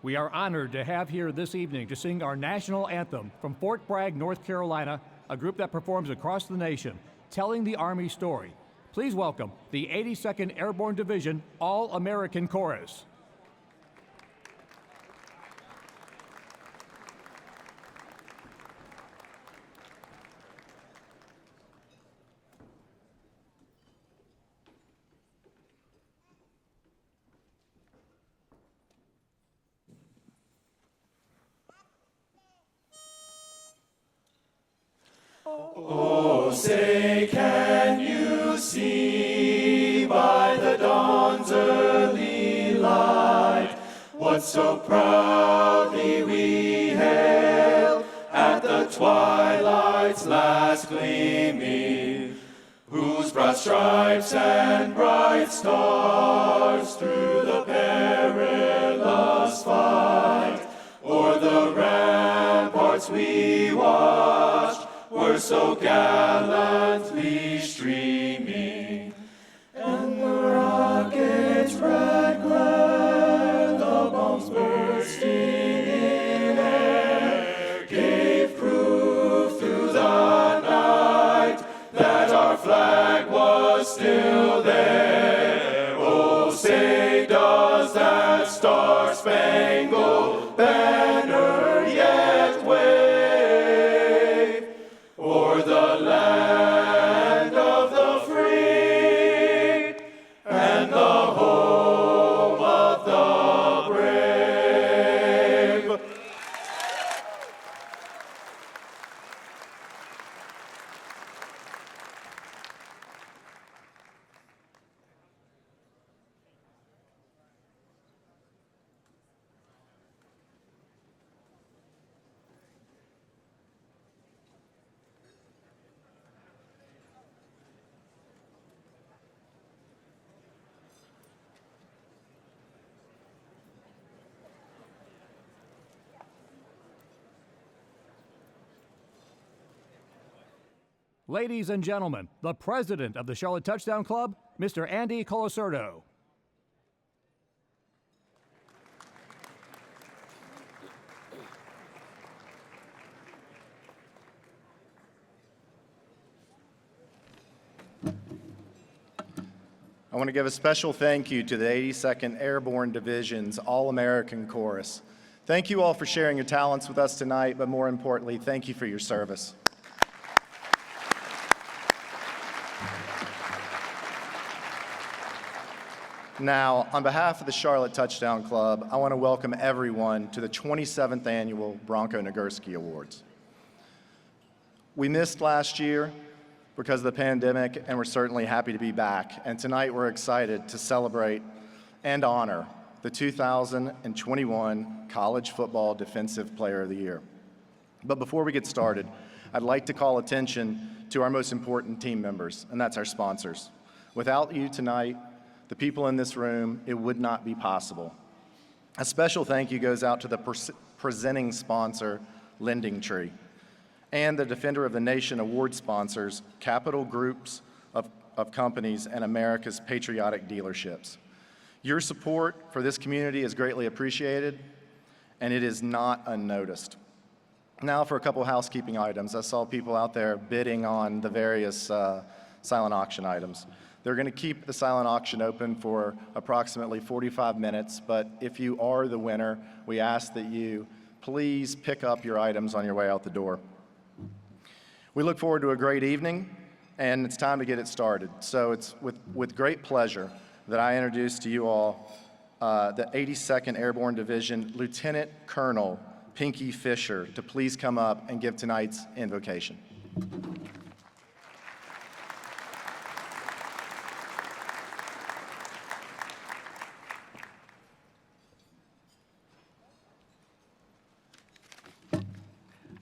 We are honored to have here this evening to sing our national anthem from Fort Bragg, North Carolina, a group that performs across the nation, telling the Army story. Please welcome the 82nd Airborne Division All-American Chorus. Oh, say, can you see by the dawn's early light what so proudly we hailed at the twilight's last gleaming, whose broad stripes and bright stars through the perilous fight o'er the ramparts we watched were so gallantly streaming, and the rocket's red glare, the bombs bursting in air, gave proof through the night that our flag was still there. Oh, say, does that star-spangled banner yet wave o'er the land of the free and the home of the brave? Ladies and gentlemen, the president of the Charlotte Touchdown Club, Mr. Andy Colasurdo. I want to give a special thank you to the 82nd Airborne Division's All-American Chorus. Thank you all for sharing your talents with us tonight, but more importantly, thank you for your service. Now, on behalf of the Charlotte Touchdown Club, I want to welcome everyone to the 27th Annual Bronko Nagurski Awards. We missed last year because of the pandemic, and we're certainly happy to be back. And tonight we're excited to celebrate and honor the 2021 College Football Defensive Player of the Year. But before we get started, I'd like to call attention to our most important team members, and that's our sponsors. Without you tonight, the people in this room, it would not be possible. A special thank you goes out to the presenting sponsor, Lending Tree, and the Defender of the Nation award sponsors, Capital Groups of companies and America's Patriotic Dealerships. Your support for this community is greatly appreciated, and it is not unnoticed. Now for a couple housekeeping items. I saw people out there bidding on the various silent auction items. They're going to keep the silent auction open for approximately 45 minutes, but if you are the winner, we ask that you please pick up your items on your way out the door. We look forward to a great evening, and it's time to get it started. So it's with great pleasure that I introduce to you all the 82nd Airborne Division Lieutenant Colonel Pinky Fisher to please come up and give tonight's invocation.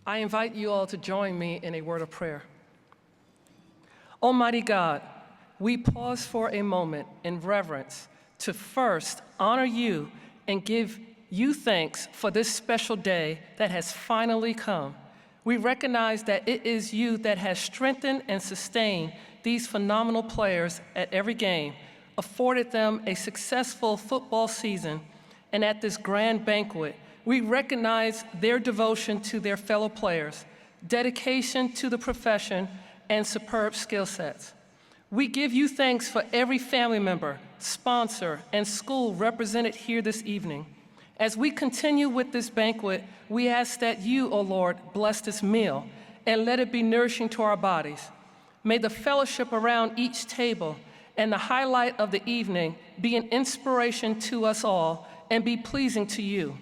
I invite you all to join me in a word of prayer. Almighty God, we pause for a moment in reverence to first honor you and give you thanks for this special day that has finally come. We recognize that it is you that has strengthened and sustained these phenomenal players at every game, afforded them a successful football season, and at this grand banquet, we recognize their devotion to their fellow players, dedication to the profession, and superb skill sets. We give you thanks for every family member, sponsor, and school represented here this evening. As we continue with this banquet, we ask that you, O Lord, bless this meal and let it be nourishing to our bodies. May the fellowship around each table and the highlight of the evening be an inspiration to us all and be pleasing to you.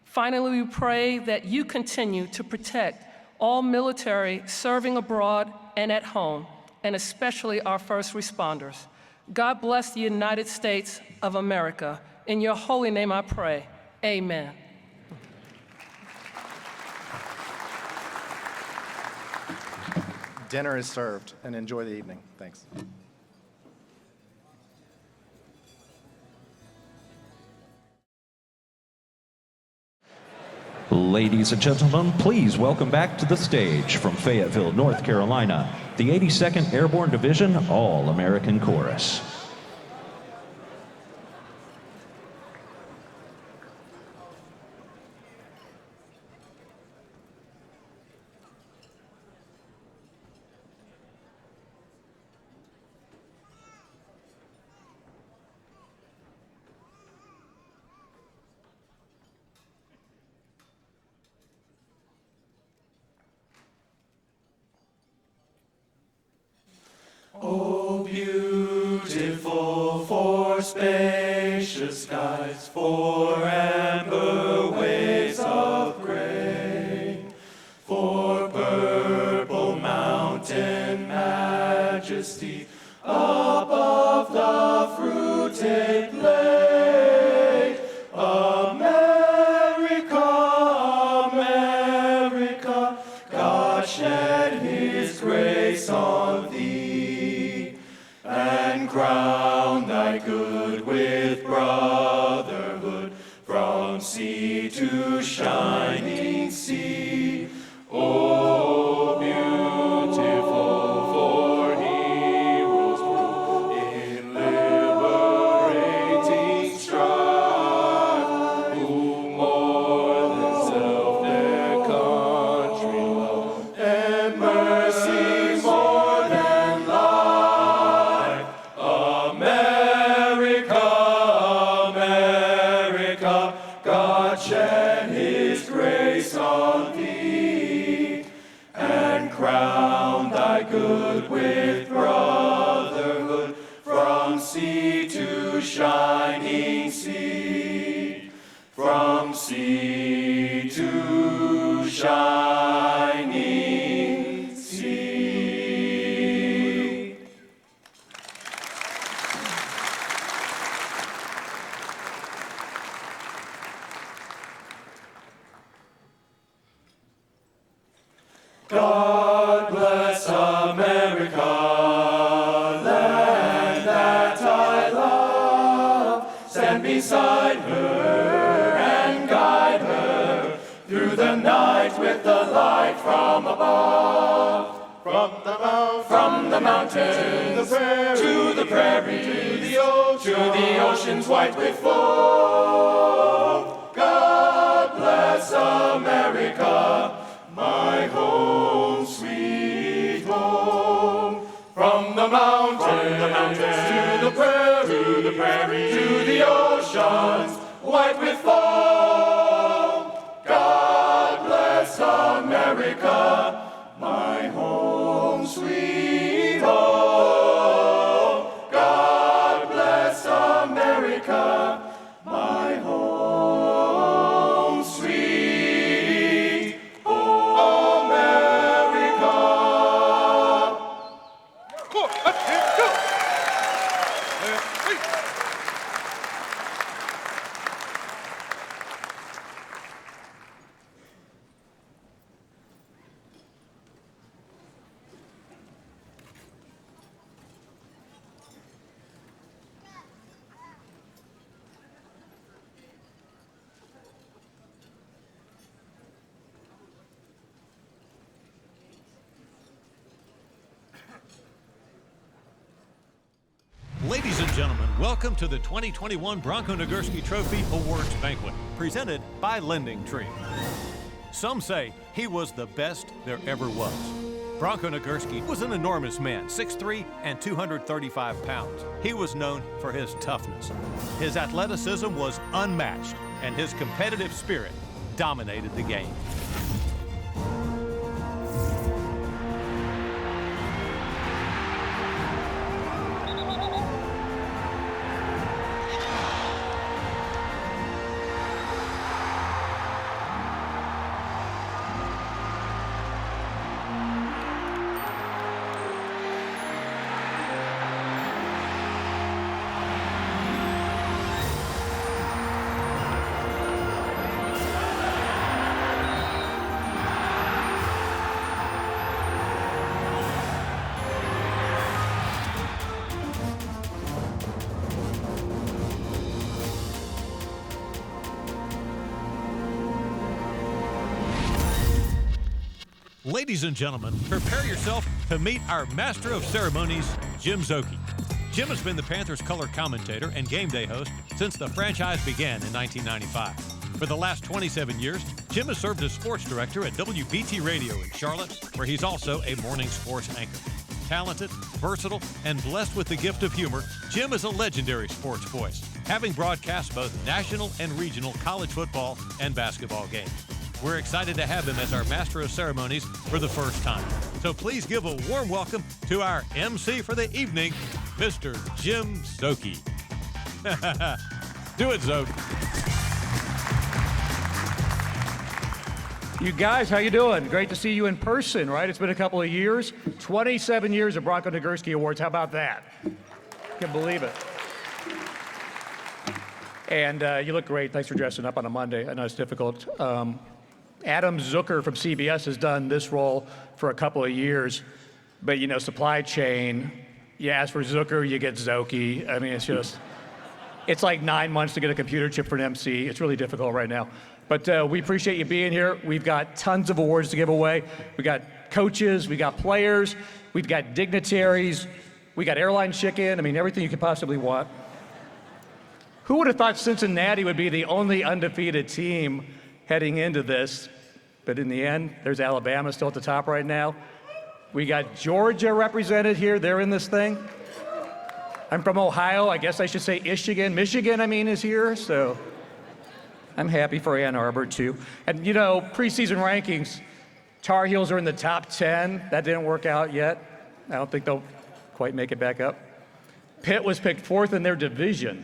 Finally, we pray that you continue to protect all military serving abroad and at home, and especially our first responders. God bless the United States of America. In your holy name I pray, amen. Dinner is served, and enjoy the evening. Thanks. Ladies and gentlemen, please welcome back to the stage from Fayetteville, North Carolina, the 82nd Airborne Division All-American Chorus. Oh, beautiful for spacious skies, for amber waves of grain, for purple mountain majesty above the fruited plain. America, America, God shed his grace on thee, and crown thy good with brotherhood, from sea to shining sea. Oh, beautiful for heroes prove in liberating strife, who more than self their country love, and mercy more than life. America, America, God shed his grace on thee, and crown thy good with brotherhood, from sea to shining sea, from sea to shining sea. God bless America, land that I love. Stand beside her and guide her through the night with the light from above. From the mountains to the prairies, to the oceans white with foam. God bless America, my home, sweet home. From the mountains to the prairies, to the oceans white with foam. God bless America, my home, sweet home. God bless America, my home, sweet America. gentlemen, welcome to the 2021 Bronko Nagurski Trophy Awards Banquet, presented by Lending Tree. Some say he was the best there ever was. Bronko Nagurski was an enormous man, 6'3" and 235 pounds. He was known for his toughness. His athleticism was unmatched, and his competitive spirit dominated the game. Ladies and gentlemen, prepare yourself to meet our Master of Ceremonies, Jim Szoke. Jim has been the Panthers color commentator and game day host since the franchise began in 1995. For the last 27 years, Jim has served as sports director at WBT Radio in Charlotte, where he's also a morning sports anchor. Talented, versatile, and blessed with the gift of humor, Jim is a legendary sports voice, having broadcast both national and regional college football and basketball games. We're excited to have him as our Master of Ceremonies for the first time. So please give a warm welcome to our MC for the evening, Mr. Jim Szoke. Do it, Zoke. You guys, how you doing? Great to see you in person, right? It's been a couple of years. 27 years of Bronko Nagurski Awards. How about that? Can't believe it. And you look great. Thanks for dressing up on a Monday. I know it's difficult. Adam Zucker from CBS has done this role for a couple of years. But, you know, supply chain, you ask for Zucker, you get Szoke. I mean, it's like 9 months to get a computer chip for an MC. It's really difficult right now. But we appreciate you being here. We've got tons of awards to give away. We got coaches, we got players, we've got dignitaries, we got airline chicken. I mean, everything you could possibly want. Who would have thought Cincinnati would be the only undefeated team heading into this? But in the end, there's Alabama still at the top right now. We got Georgia represented here. They're in this thing. I'm from Ohio. I guess I should say Michigan. Michigan, I mean, is here. So I'm happy for Ann Arbor, too. And, you know, preseason rankings, Tar Heels are in the top 10. That didn't work out yet. I don't think they'll quite make it back up. Pitt was picked fourth in their division.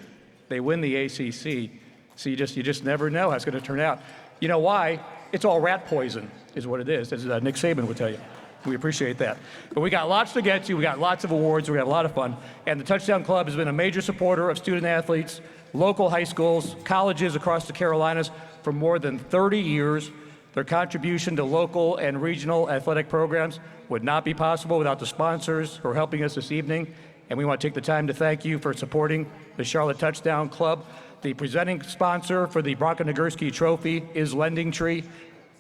They win the ACC. So you just never know how it's going to turn out. You know why? It's all rat poison is what it is, as Nick Saban would tell you. We appreciate that. But we got lots to get to. We got lots of awards. We got a lot of fun. And the Touchdown Club has been a major supporter of student athletes, local high schools, colleges across the Carolinas for more than 30 years. Their contribution to local and regional athletic programs would not be possible without the sponsors who are helping us this evening. And we want to take the time to thank you for supporting the Charlotte Touchdown Club. The presenting sponsor for the Bronko Nagurski Trophy is Lending Tree.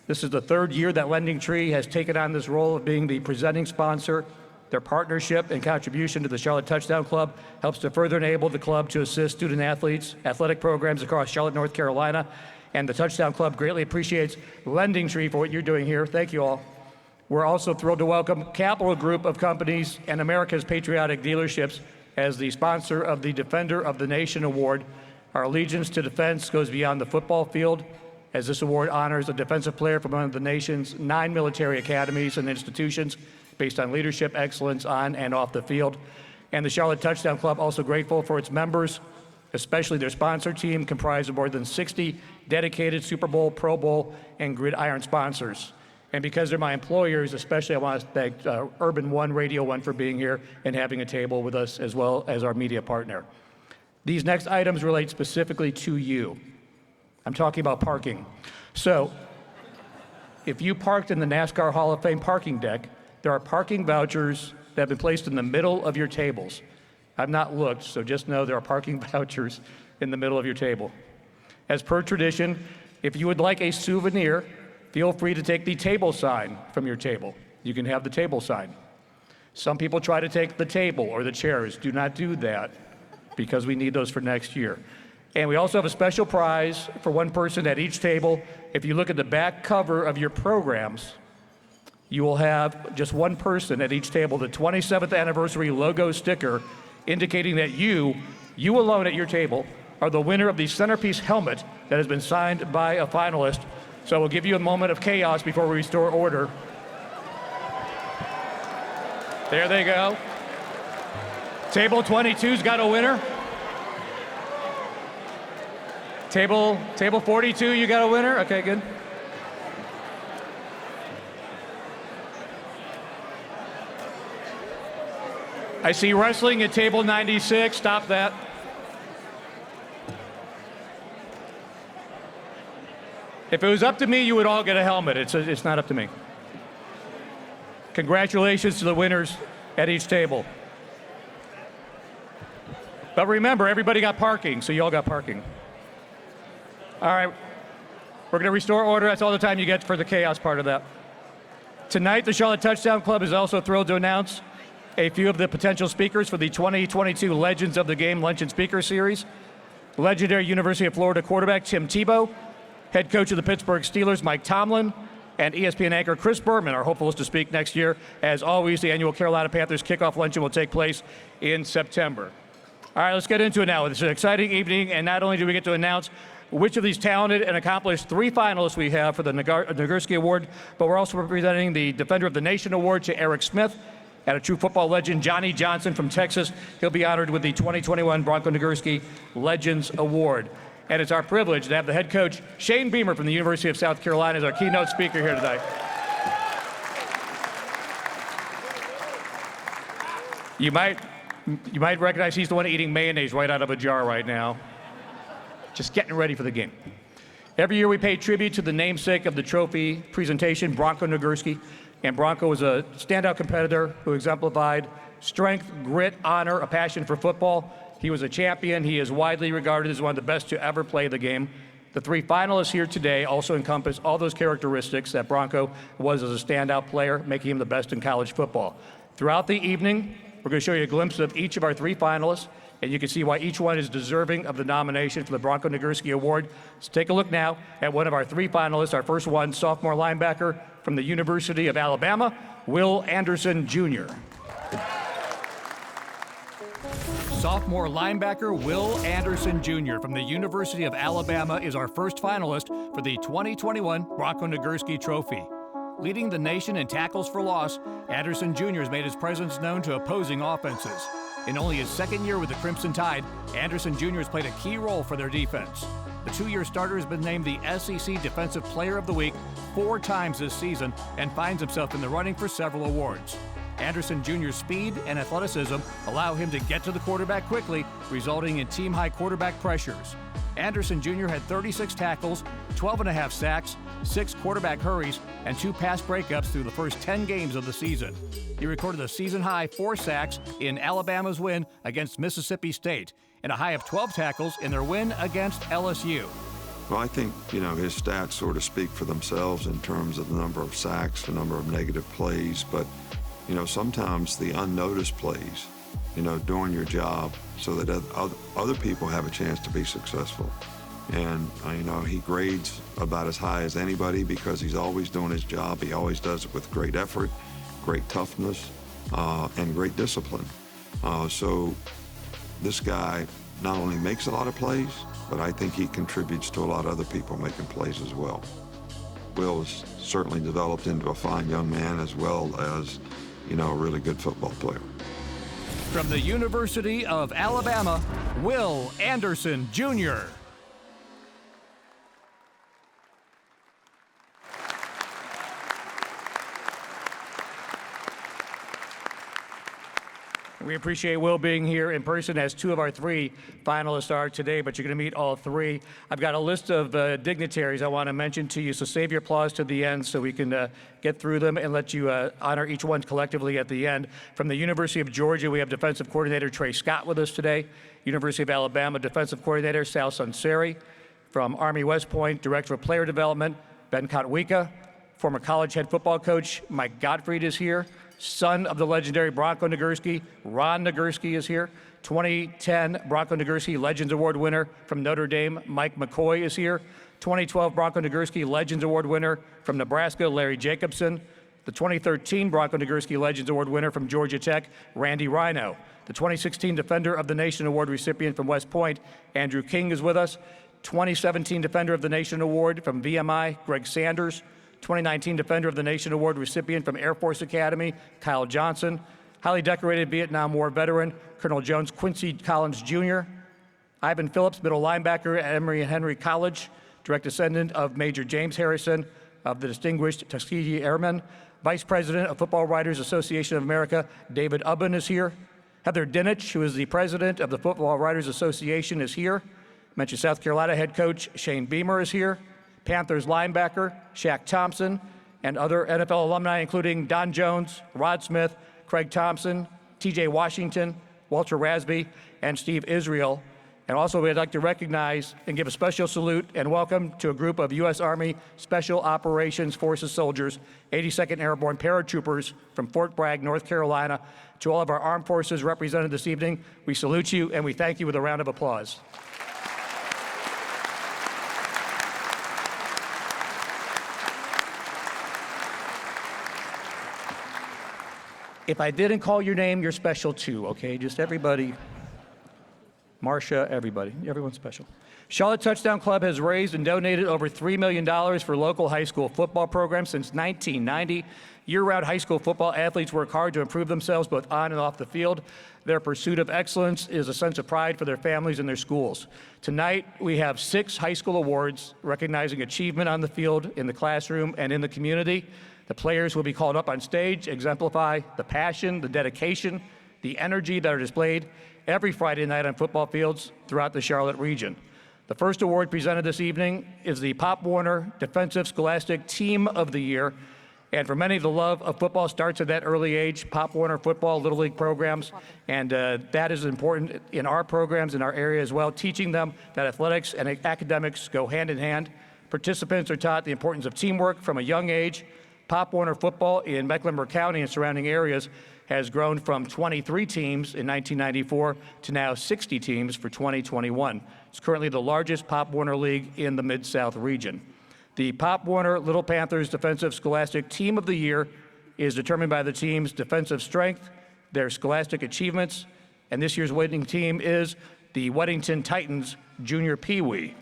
This is the third year that Lending Tree has taken on this role of being the presenting sponsor. Their partnership and contribution to the Charlotte Touchdown Club helps to further enable the club to assist student athletes, athletic programs across Charlotte, North Carolina. And the Touchdown Club greatly appreciates Lending Tree for what you're doing here. Thank you all. We're also thrilled to welcome Capital Group of Companies and America's Patriotic Dealerships as the sponsor of the Defender of the Nation Award. Our allegiance to defense goes beyond the football field, as this award honors a defensive player from one of the nation's 9 military academies and institutions based on leadership excellence on and off the field. And the Charlotte Touchdown Club also grateful for its members, especially their sponsor team comprised of more than 60 dedicated Super Bowl, Pro Bowl, and Gridiron sponsors. And because they're my employers, especially I want to thank Urban One, Radio One for being here and having a table with us as well as our media partner. These next items relate specifically to you. I'm talking about parking. So, if you parked in the NASCAR Hall of Fame parking deck, there are parking vouchers that have been placed in the middle of your tables. I've not looked, so just know there are parking vouchers in the middle of your table. As per tradition, if you would like a souvenir, feel free to take the table sign from your table. You can have the table sign. Some people try to take the table or the chairs. Do not do that, because we need those for next year. And we also have a special prize for one person at each table. If you look at the back cover of your programs, you will have just one person at each table, the 27th anniversary logo sticker, indicating that you alone at your table, are the winner of the centerpiece helmet that has been signed by a finalist. So we'll give you a moment of chaos before we restore order. There they go. Table 22's got a winner. Table 42, you got a winner? Okay, good. I see wrestling at table 96. Stop that. If it was up to me, you would all get a helmet. It's not up to me. Congratulations to the winners at each table. But remember, everybody got parking, so you all got parking. All right, we're going to restore order. That's all the time you get for the chaos part of that. Tonight, the Charlotte Touchdown Club is also thrilled to announce a few of the potential speakers for the 2022 Legends of the Game Luncheon Speaker Series. Legendary University of Florida quarterback Tim Tebow, head coach of the Pittsburgh Steelers Mike Tomlin, and ESPN anchor Chris Berman are hopefuls to speak next year. As always, the annual Carolina Panthers kickoff luncheon will take place in September. All right, let's get into it now. It's an exciting evening, and not only do we get to announce which of these talented and accomplished 3 finalists we have for the Nagurski Award, but we're also presenting the Defender of the Nation Award to Eric Smith, and a true football legend, Johnny Johnson from Texas. He'll be honored with the 2021 Bronko Nagurski Legends Award. And it's our privilege to have the head coach, Shane Beamer from the University of South Carolina, as our keynote speaker here tonight. You might recognize he's the one eating mayonnaise right out of a jar right now. Just getting ready for the game. Every year we pay tribute to the namesake of the trophy presentation, Bronko Nagurski. And Bronko was a standout competitor who exemplified strength, grit, honor, a passion for football. He was a champion. He is widely regarded as one of the best to ever play the game. The 3 finalists here today also encompass all those characteristics that Bronko was as a standout player, making him the best in college football. Throughout the evening, we're going to show you a glimpse of each of our 3 finalists, and you can see why each one is deserving of the nomination for the Bronko Nagurski Award. Let's take a look now at one of our 3 finalists. Our first one, sophomore linebacker from the University of Alabama, Will Anderson Jr. Sophomore linebacker Will Anderson Jr. from the University of Alabama is our first finalist for the 2021 Bronko Nagurski Trophy. Leading the nation in tackles for loss, Anderson Jr. has made his presence known to opposing offenses. In only his second year with the Crimson Tide, Anderson Jr. has played a key role for their defense. The 2-year starter has been named the SEC Defensive Player of the Week 4 times this season and finds himself in the running for several awards. Anderson Jr.'s speed and athleticism allow him to get to the quarterback quickly, resulting in team-high quarterback pressures. Anderson Jr. had 36 tackles, 12.5 sacks, 6 quarterback hurries, and 2 pass breakups through the first 10 games of the season. He recorded a season-high 4 sacks in Alabama's win against Mississippi State and a high of 12 tackles in their win against LSU. Well, I think, his stats sort of speak for themselves in terms of the number of sacks, the number of negative plays, but sometimes the unnoticed plays, doing your job so that other people have a chance to be successful. And, he grades about as high as anybody because he's always doing his job. He always does it with great effort, great toughness, and great discipline. So this guy not only makes a lot of plays, but I think he contributes to a lot of other people making plays as well. Will has certainly developed into a fine young man as well as, a really good football player. From the University of Alabama, Will Anderson Jr. We appreciate Will being here in person, as 2 of our 3 finalists are today, but you're going to meet all 3. I've got a list of dignitaries I want to mention to you, so save your applause to the end so we can get through them and let you honor each one collectively at the end. From the University of Georgia, we have defensive coordinator Trey Scott with us today. University of Alabama defensive coordinator Sal Sunseri. From Army West Point, director of player development Ben Kotwika. Former college head football coach Mike Gottfried is here. Son of the legendary Bronko Nagurski, Ron Nagurski is here. 2010 Bronko Nagurski Legends Award winner from Notre Dame, Mike McCoy, is here. 2012 Bronko Nagurski Legends Award winner from Nebraska, Larry Jacobson. The 2013 Bronko Nagurski Legends Award winner from Georgia Tech, Randy Rhino. The 2016 Defender of the Nation Award recipient from West Point, Andrew King, is with us. 2017 Defender of the Nation Award from VMI, Greg Sanders. 2019 Defender of the Nation Award recipient from Air Force Academy, Kyle Johnson. Highly decorated Vietnam War veteran, Colonel Jones Quincy Collins Jr. Ivan Phillips, middle linebacker at Emory and Henry College, direct descendant of Major James Harrison of the Distinguished Tuskegee Airmen. Vice President of Football Writers Association of America, David Ubben, is here. Heather Dinich, who is the president of the Football Writers Association, is here. Mentioned South Carolina head coach Shane Beamer is here. Panthers linebacker Shaq Thompson, and other NFL alumni, including Don Jones, Rod Smith, Craig Thompson, TJ Washington, Walter Rasby, and Steve Israel. And also, we'd like to recognize and give a special salute and welcome to a group of U.S. Army Special Operations Forces soldiers, 82nd Airborne paratroopers from Fort Bragg, North Carolina. To all of our armed forces represented this evening, we salute you and we thank you with a round of applause. If I didn't call your name, you're special too, okay? Just everybody. Marcia, everybody. Everyone's special. Charlotte Touchdown Club has raised and donated over $3 million for local high school football programs since 1990. Year-round high school football athletes work hard to improve themselves both on and off the field. Their pursuit of excellence is a sense of pride for their families and their schools. Tonight, we have 6 high school awards recognizing achievement on the field, in the classroom, and in the community. The players will be called up on stage, exemplify the passion, the dedication, the energy that are displayed every Friday night on football fields throughout the Charlotte region. The first award presented this evening is the Pop Warner Defensive Scholastic Team of the Year. And for many, the love of football starts at that early age. Pop Warner football, Little League programs, and that is important in our programs in our area as well, teaching them that athletics and academics go hand in hand. Participants are taught the importance of teamwork from a young age. Pop Warner football in Mecklenburg County and surrounding areas has grown from 23 teams in 1994 to now 60 teams for 2021. It's currently the largest Pop Warner league in the Mid-South region. The Pop Warner Little Panthers Defensive Scholastic Team of the Year is determined by the team's defensive strength, their scholastic achievements, and this year's winning team is the Weddington Titans Junior Pee Wee.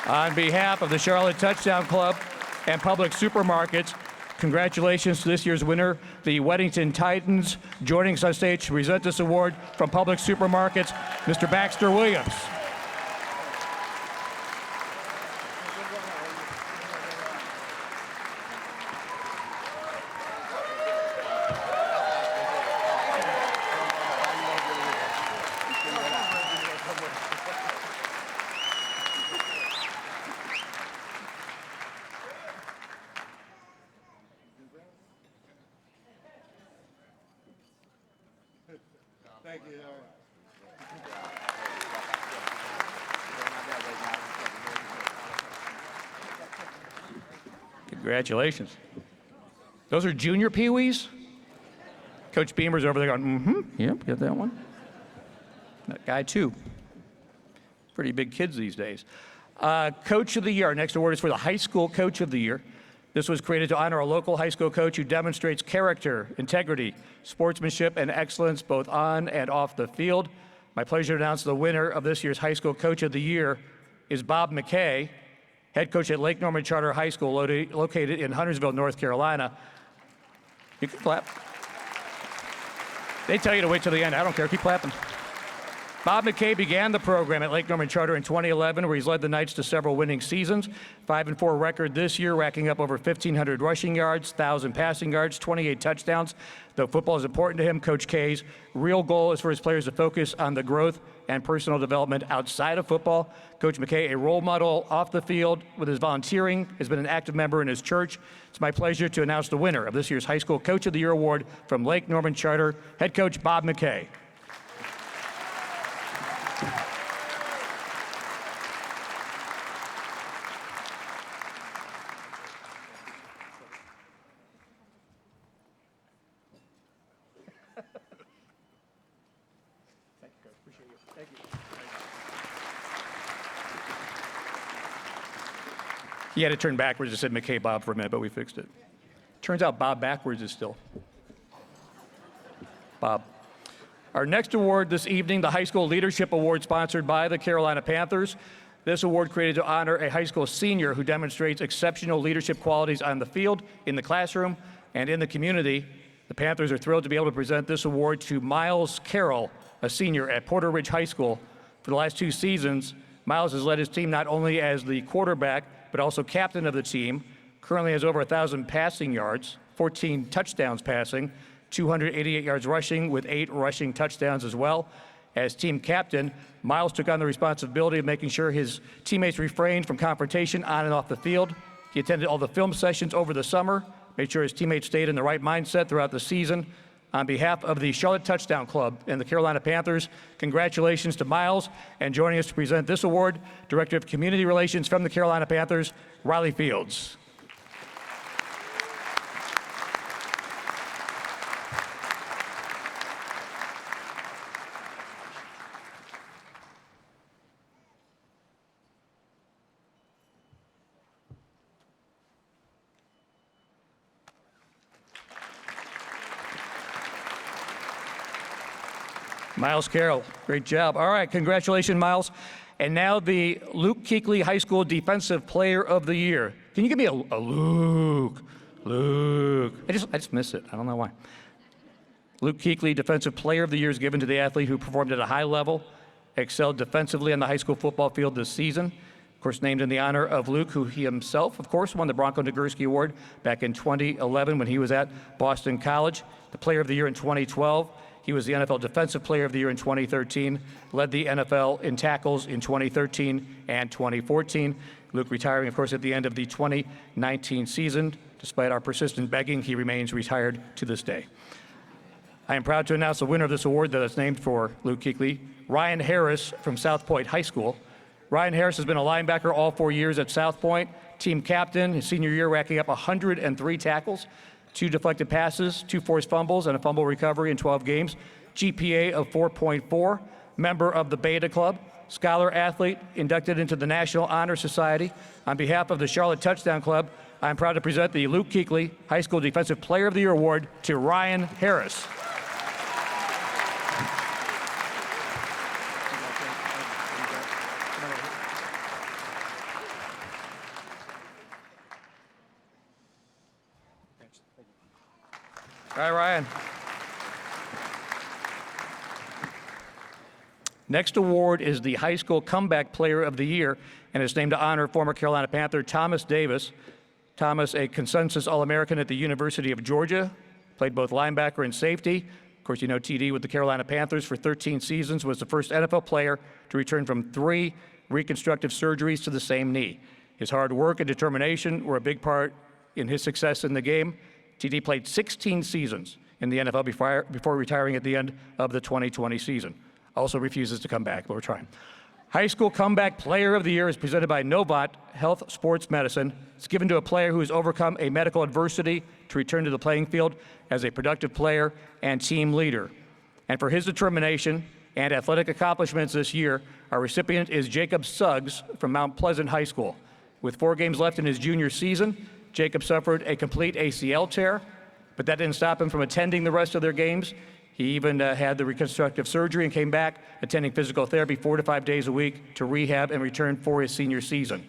On behalf of the Charlotte Touchdown Club and public supermarkets, congratulations to this year's winner, the Weddington Titans. Joining us on stage to present this award from public supermarkets, Mr. Baxter Williams. Thank you. Congratulations. Those are junior peewees? Coach Beamer's over there going, yep, get that one. That guy too. Pretty big kids these days. Coach of the Year. Our next award is for the High School Coach of the Year. This was created to honor a local high school coach who demonstrates character, integrity, sportsmanship, and excellence both on and off the field. My pleasure to announce the winner of this year's High School Coach of the Year is Bob McKay, head coach at Lake Norman Charter High School, located in Huntersville, North Carolina. You can clap. They tell you to wait till the end. I don't care. Keep clapping. Bob McKay began the program at Lake Norman Charter in 2011, where he's led the Knights to several winning seasons. 5-4 record this year, racking up over 1,500 rushing yards, 1,000 passing yards, 28 touchdowns. Though football is important to him, Coach K's real goal is for his players to focus on the growth and personal development outside of football. Coach McKay, a role model off the field with his volunteering, has been an active member in his church. It's my pleasure to announce the winner of this year's High School Coach of the Year award from Lake Norman Charter, head coach Bob McKay. You had to turn backwards. It said McKay Bob for a minute, but we fixed it. Turns out Bob backwards is still Bob. Our next award this evening, the High School Leadership Award, sponsored by the Carolina Panthers. This award created to honor a high school senior who demonstrates exceptional leadership qualities on the field, in the classroom, and in the community. The Panthers are thrilled to be able to present this award to Miles Carroll, a senior at Porter Ridge High School. For the last 2 seasons, Miles has led his team not only as the quarterback, but also captain of the team. Currently has over 1,000 passing yards, 14 touchdowns passing, 288 yards rushing with 8 rushing touchdowns as well. As team captain, Miles took on the responsibility of making sure his teammates refrained from confrontation on and off the field. He attended all the film sessions over the summer, made sure his teammates stayed in the right mindset throughout the season. On behalf of the Charlotte Touchdown Club and the Carolina Panthers, congratulations to Miles, and joining us to present this award, Director of Community Relations from the Carolina Panthers, Riley Fields. Miles Carroll, great job. All right, congratulations, Miles. And now the Luke Kuechly High School Defensive Player of the Year. Can you give me a Luke? Luke. I just miss it. I don't know why. Luke Kuechly Defensive Player of the Year is given to the athlete who performed at a high level, excelled defensively on the high school football field this season. Of course, named in the honor of Luke, who he himself, of course, won the Bronko Nagurski Award back in 2011 when he was at Boston College. The Player of the Year in 2012. He was the NFL Defensive Player of the Year in 2013, led the NFL in tackles in 2013 and 2014. Luke retiring, of course, at the end of the 2019 season. Despite our persistent begging, he remains retired to this day. I am proud to announce the winner of this award that is named for Luke Kuechly, Ryan Harris from South Point High School. Ryan Harris has been a linebacker all 4 years at South Point, team captain, his senior year racking up 103 tackles, 2 deflected passes, 2 forced fumbles, and a fumble recovery in 12 games. GPA of 4.4, member of the Beta Club, scholar athlete, inducted into the National Honor Society. On behalf of the Charlotte Touchdown Club, I'm proud to present the Luke Kuechly High School Defensive Player of the Year Award to Ryan Harris. All right, Ryan. Next award is the High School Comeback Player of the Year, and it's named to honor former Carolina Panther Thomas Davis. Thomas, a consensus All-American at the University of Georgia, played both linebacker and safety. Of course, you know TD with the Carolina Panthers for 13 seasons, was the first NFL player to return from 3 reconstructive surgeries to the same knee. His hard work and determination were a big part in his success in the game. TD played 16 seasons in the NFL before retiring at the end of the 2020 season. Also refuses to come back, but we're trying. High School Comeback Player of the Year is presented by Novat Health Sports Medicine. It's given to a player who has overcome a medical adversity to return to the playing field as a productive player and team leader. And for his determination and athletic accomplishments this year, our recipient is Jacob Suggs from Mount Pleasant High School. With 4 games left in his junior season, Jacob suffered a complete ACL tear, but that didn't stop him from attending the rest of their games. He even had the reconstructive surgery and came back, attending physical therapy 4 to 5 days a week to rehab and return for his senior season.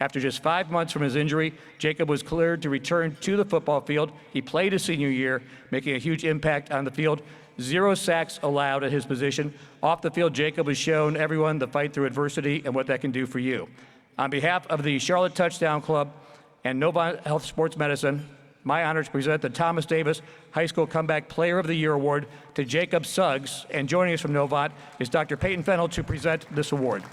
After just 5 months from his injury, Jacob was cleared to return to the football field. He played his senior year, making a huge impact on the field. 0 sacks allowed at his position. Off the field, Jacob has shown everyone the fight through adversity and what that can do for you. On behalf of the Charlotte Touchdown Club and Nova Health Sports Medicine, my honor to present the Thomas Davis High School Comeback Player of the Year Award to Jacob Suggs. And joining us from Novat is Dr. Peyton Fennell to present this award.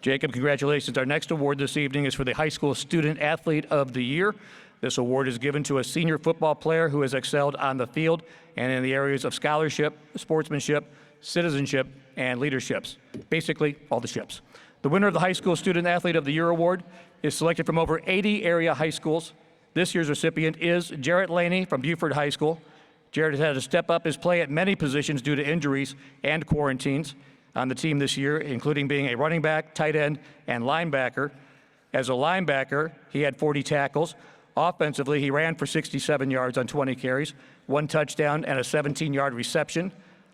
Jacob, congratulations. Our next award this evening is for the High School Student Athlete of the Year. This award is given to a senior football player who has excelled on the field and in the areas of scholarship, sportsmanship, citizenship, and leaderships. Basically, all the ships. The winner of the High School Student Athlete of the Year award is selected from over 80 area high schools. This year's recipient is Jarrett Laney from Buford High School. Jarrett has had to step up his play at many positions due to injuries and quarantines on the team this year, including being a running back, tight end, and linebacker. As a linebacker, he had 40 tackles. Offensively, he ran for 67 yards on 20 carries, 1 touchdown, and a 17-yard reception.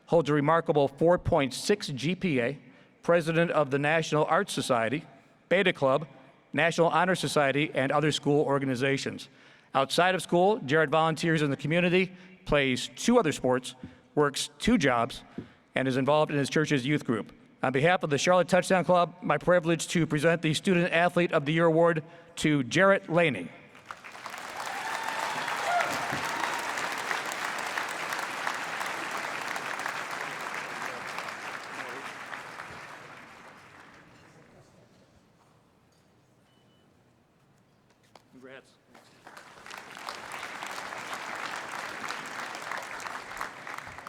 Holds a remarkable 4.6 GPA, president of the National Arts Society, Beta Club, National Honor Society, and other school organizations. Outside of school, Jarrett volunteers in the community, plays 2 other sports, works 2 jobs, and is involved in his church's youth group. On behalf of the Charlotte Touchdown Club, my privilege to present the Student Athlete of the Year award to Jarrett Laney. Congrats.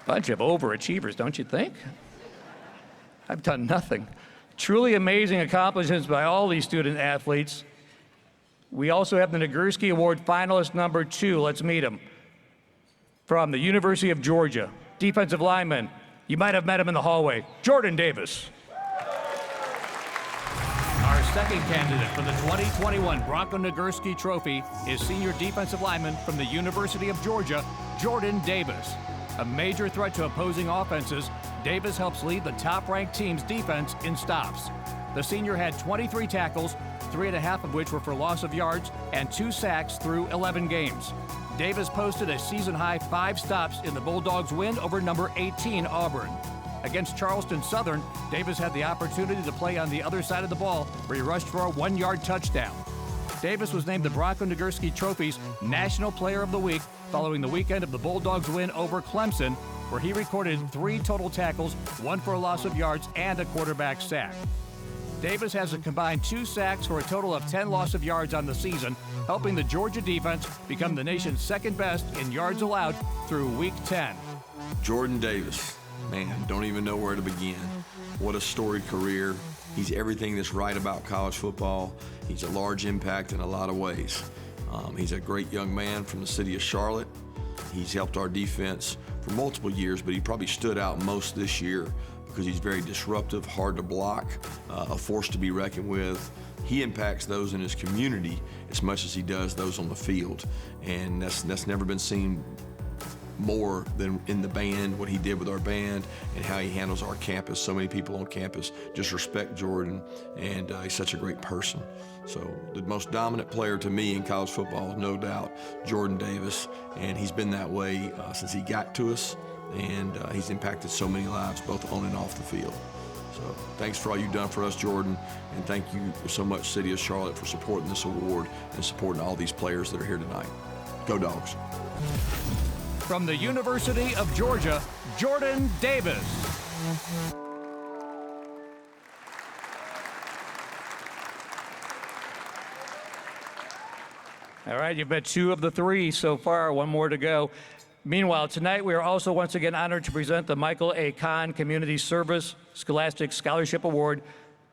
Bunch of overachievers, don't you think? I've done nothing. Truly amazing accomplishments by all these student athletes. We also have the Nagurski Award finalist number 2. Let's meet him. From the University of Georgia, defensive lineman. You might have met him in the hallway, Jordan Davis. Our second candidate for the 2021 Bronko Nagurski Trophy is senior defensive lineman from the University of Georgia, Jordan Davis. A major threat to opposing offenses, Davis helps lead the top-ranked team's defense in stops. The senior had 23 tackles, 3.5 of which were for loss of yards, and 2 sacks through 11 games. Davis posted a season-high 5 stops in the Bulldogs' win over number 18 Auburn. Against Charleston Southern, Davis had the opportunity to play on the other side of the ball, where he rushed for a 1-yard touchdown. Davis was named the Bronko Nagurski Trophy's National Player of the Week following the weekend of the Bulldogs' win over Clemson, where he recorded 3 total tackles, 1 for a loss of yards, and a quarterback sack. Davis has a combined 2 sacks for a total of 10 loss of yards on the season, helping the Georgia defense become the nation's second best in yards allowed through Week 10. Jordan Davis, man, don't even know where to begin. What a storied career. He's everything that's right about college football. He's a large impact in a lot of ways. He's a great young man from the city of Charlotte. He's helped our defense for multiple years, but he probably stood out most this year because he's very disruptive, hard to block, a force to be reckoned with. He impacts those in his community as much as he does those on the field, and that's never been seen more than in the band, what he did with our band and how he handles our campus. So many people on campus just respect Jordan, and he's such a great person. So the most dominant player to me in college football is no doubt Jordan Davis, and he's been that way since he got to us, and he's impacted so many lives both on and off the field. So thanks for all you've done for us, Jordan, and thank you so much, City of Charlotte, for supporting this award and supporting all these players that are here tonight. Go Dogs. From the University of Georgia, Jordan Davis. All right, you've met 2 of the 3 so far, 1 more to go. Meanwhile, tonight we are also once again honored to present the Michael A. Kahn Community Service Scholastic Scholarship Award,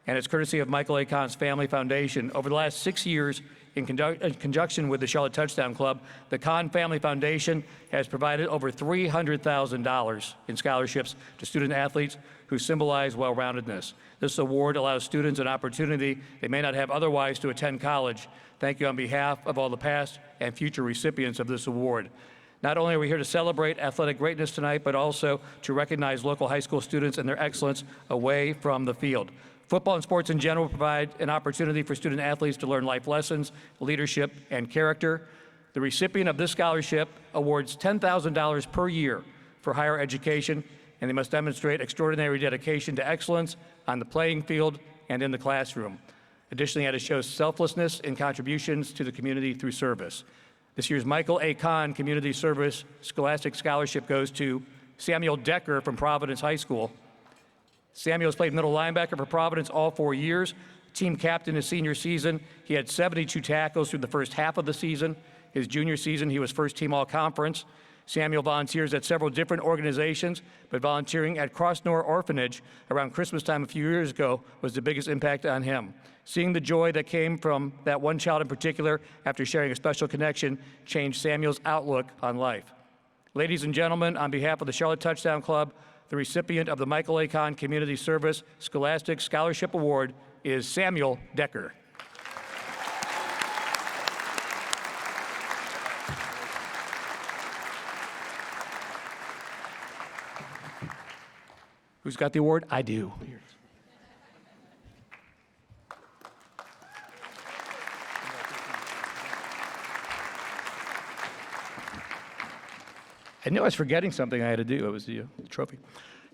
and it's courtesy of Michael A. Kahn's Family Foundation. Over the last 6 years, in conjunction with the Charlotte Touchdown Club, the Kahn Family Foundation has provided over $300,000 in scholarships to student athletes who symbolize well-roundedness. This award allows students an opportunity they may not have otherwise to attend college. Thank you on behalf of all the past and future recipients of this award. Not only are we here to celebrate athletic greatness tonight, but also to recognize local high school students and their excellence away from the field. Football and sports in general provide an opportunity for student athletes to learn life lessons, leadership, and character. The recipient of this scholarship awards $10,000 per year for higher education, and they must demonstrate extraordinary dedication to excellence on the playing field and in the classroom. Additionally, it shows selflessness in contributions to the community through service. This year's Michael A. Kahn Community Service Scholastic Scholarship goes to Samuel Decker from Providence High School. Samuel has played middle linebacker for Providence all 4 years. Team captain his senior season. He had 72 tackles through the first half of the season. His junior season, he was first team all-conference. Samuel volunteers at several different organizations, but volunteering at Crossnor Orphanage around Christmas time a few years ago was the biggest impact on him. Seeing the joy that came from that one child in particular after sharing a special connection changed Samuel's outlook on life. Ladies and gentlemen, on behalf of the Charlotte Touchdown Club, the recipient of the Michael A. Kahn Community Service Scholastic Scholarship Award is Samuel Decker. Who's got the award? I do. Here. I knew I was forgetting something I had to do. It was the trophy.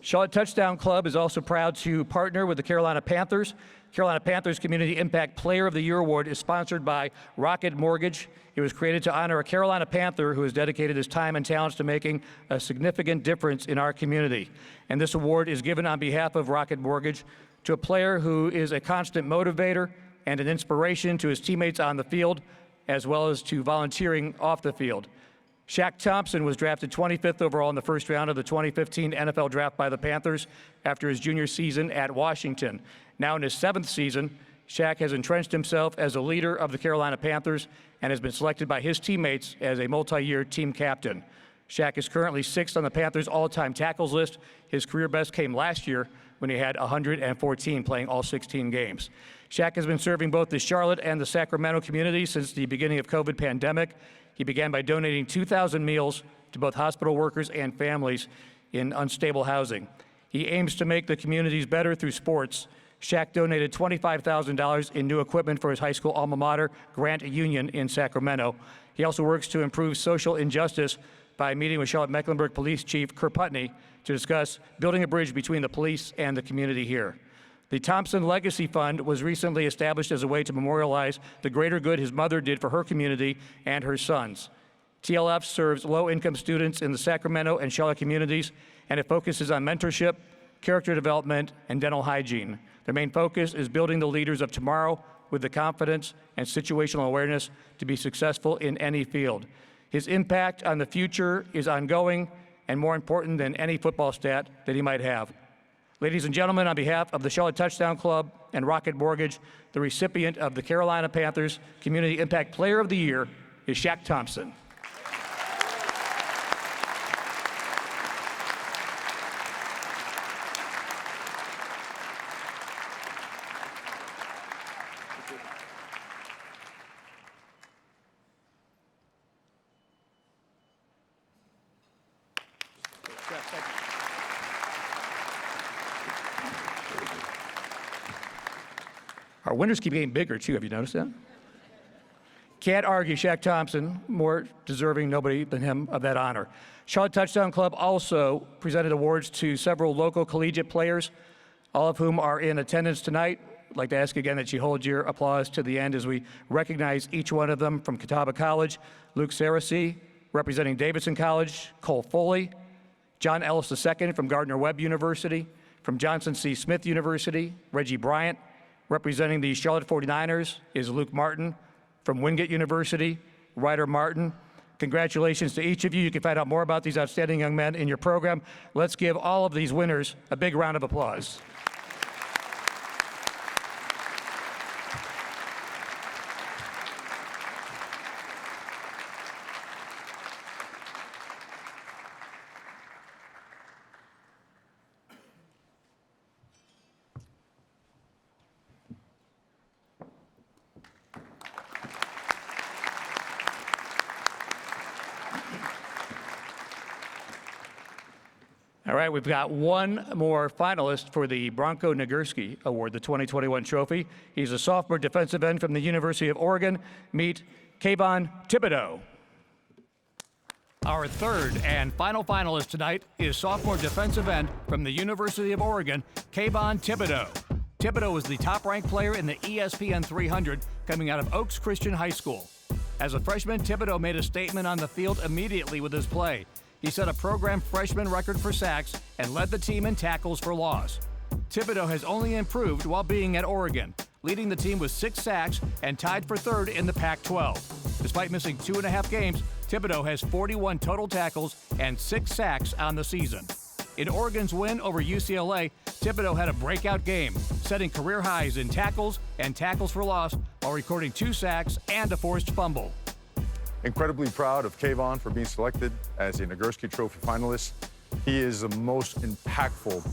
Charlotte Touchdown Club is also proud to partner with the Carolina Panthers. Carolina Panthers Community Impact Player of the Year Award is sponsored by Rocket Mortgage. It was created to honor a Carolina Panther who has dedicated his time and talents to making a significant difference in our community. And this award is given on behalf of Rocket Mortgage to a player who is a constant motivator and an inspiration to his teammates on the field, as well as to volunteering off the field. Shaq Thompson was drafted 25th overall in the first round of the 2015 NFL Draft by the Panthers after his junior season at Washington. Now in his 7th season, Shaq has entrenched himself as a leader of the Carolina Panthers and has been selected by his teammates as a multi-year team captain. Shaq is currently 6th on the Panthers' all-time tackles list. His career best came last year when he had 114 playing all 16 games. Shaq has been serving both the Charlotte and the Sacramento community since the beginning of COVID pandemic. He began by donating 2,000 meals to both hospital workers and families in unstable housing. He aims to make the communities better through sports. Shaq donated $25,000 in new equipment for his high school alma mater, Grant Union in Sacramento. He also works to improve social injustice by meeting with Charlotte-Mecklenburg Police Chief Kurt Putney to discuss building a bridge between the police and the community here. The Thompson Legacy Fund was recently established as a way to memorialize the greater good his mother did for her community and her sons. TLF serves low-income students in the Sacramento and Charlotte communities, and it focuses on mentorship, character development, and dental hygiene. Their main focus is building the leaders of tomorrow with the confidence and situational awareness to be successful in any field. His impact on the future is ongoing and more important than any football stat that he might have. Ladies and gentlemen, on behalf of the Charlotte Touchdown Club and Rocket Mortgage, the recipient of the Carolina Panthers Community Impact Player of the Year is Shaq Thompson. Our winners keep getting bigger, too. Have you noticed that? Can't argue Shaq Thompson, more deserving nobody than him of that honor. Charlotte Touchdown Club also presented awards to several local collegiate players, all of whom are in attendance tonight. I'd like to ask again that you hold your applause to the end as we recognize each one of them. From Catawba College, Luke Saracey, representing Davidson College, Cole Foley, John Ellis II from Gardner-Webb University, from Johnson C. Smith University, Reggie Bryant. Representing the Charlotte 49ers is Luke Martin from Wingate University, Ryder Martin. Congratulations to each of you. You can find out more about these outstanding young men in your program. Let's give all of these winners a big round of applause. All right, we've got one more finalist for the Bronko Nagurski Award, the 2021 trophy. He's a sophomore defensive end from the University of Oregon. Meet Kayvon Thibodeau. Our third and final finalist tonight is sophomore defensive end from the University of Oregon, Kayvon Thibodeau. Thibodeau was the top-ranked player in the ESPN 300 coming out of Oaks Christian High School. As a freshman, Thibodeau made a statement on the field immediately with his play. He set a program freshman record for sacks and led the team in tackles for loss. Thibodeau has only improved while being at Oregon, leading the team with 6 sacks and tied for third in the Pac-12. Despite missing 2.5 games, Thibodeau has 41 total tackles and 6 sacks on the season. In Oregon's win over UCLA, Thibodeau had a breakout game, setting career highs in tackles and tackles for loss while recording 2 sacks and a forced fumble. Incredibly proud of Kayvon for being selected as a Nagurski Trophy finalist. He is the most impactful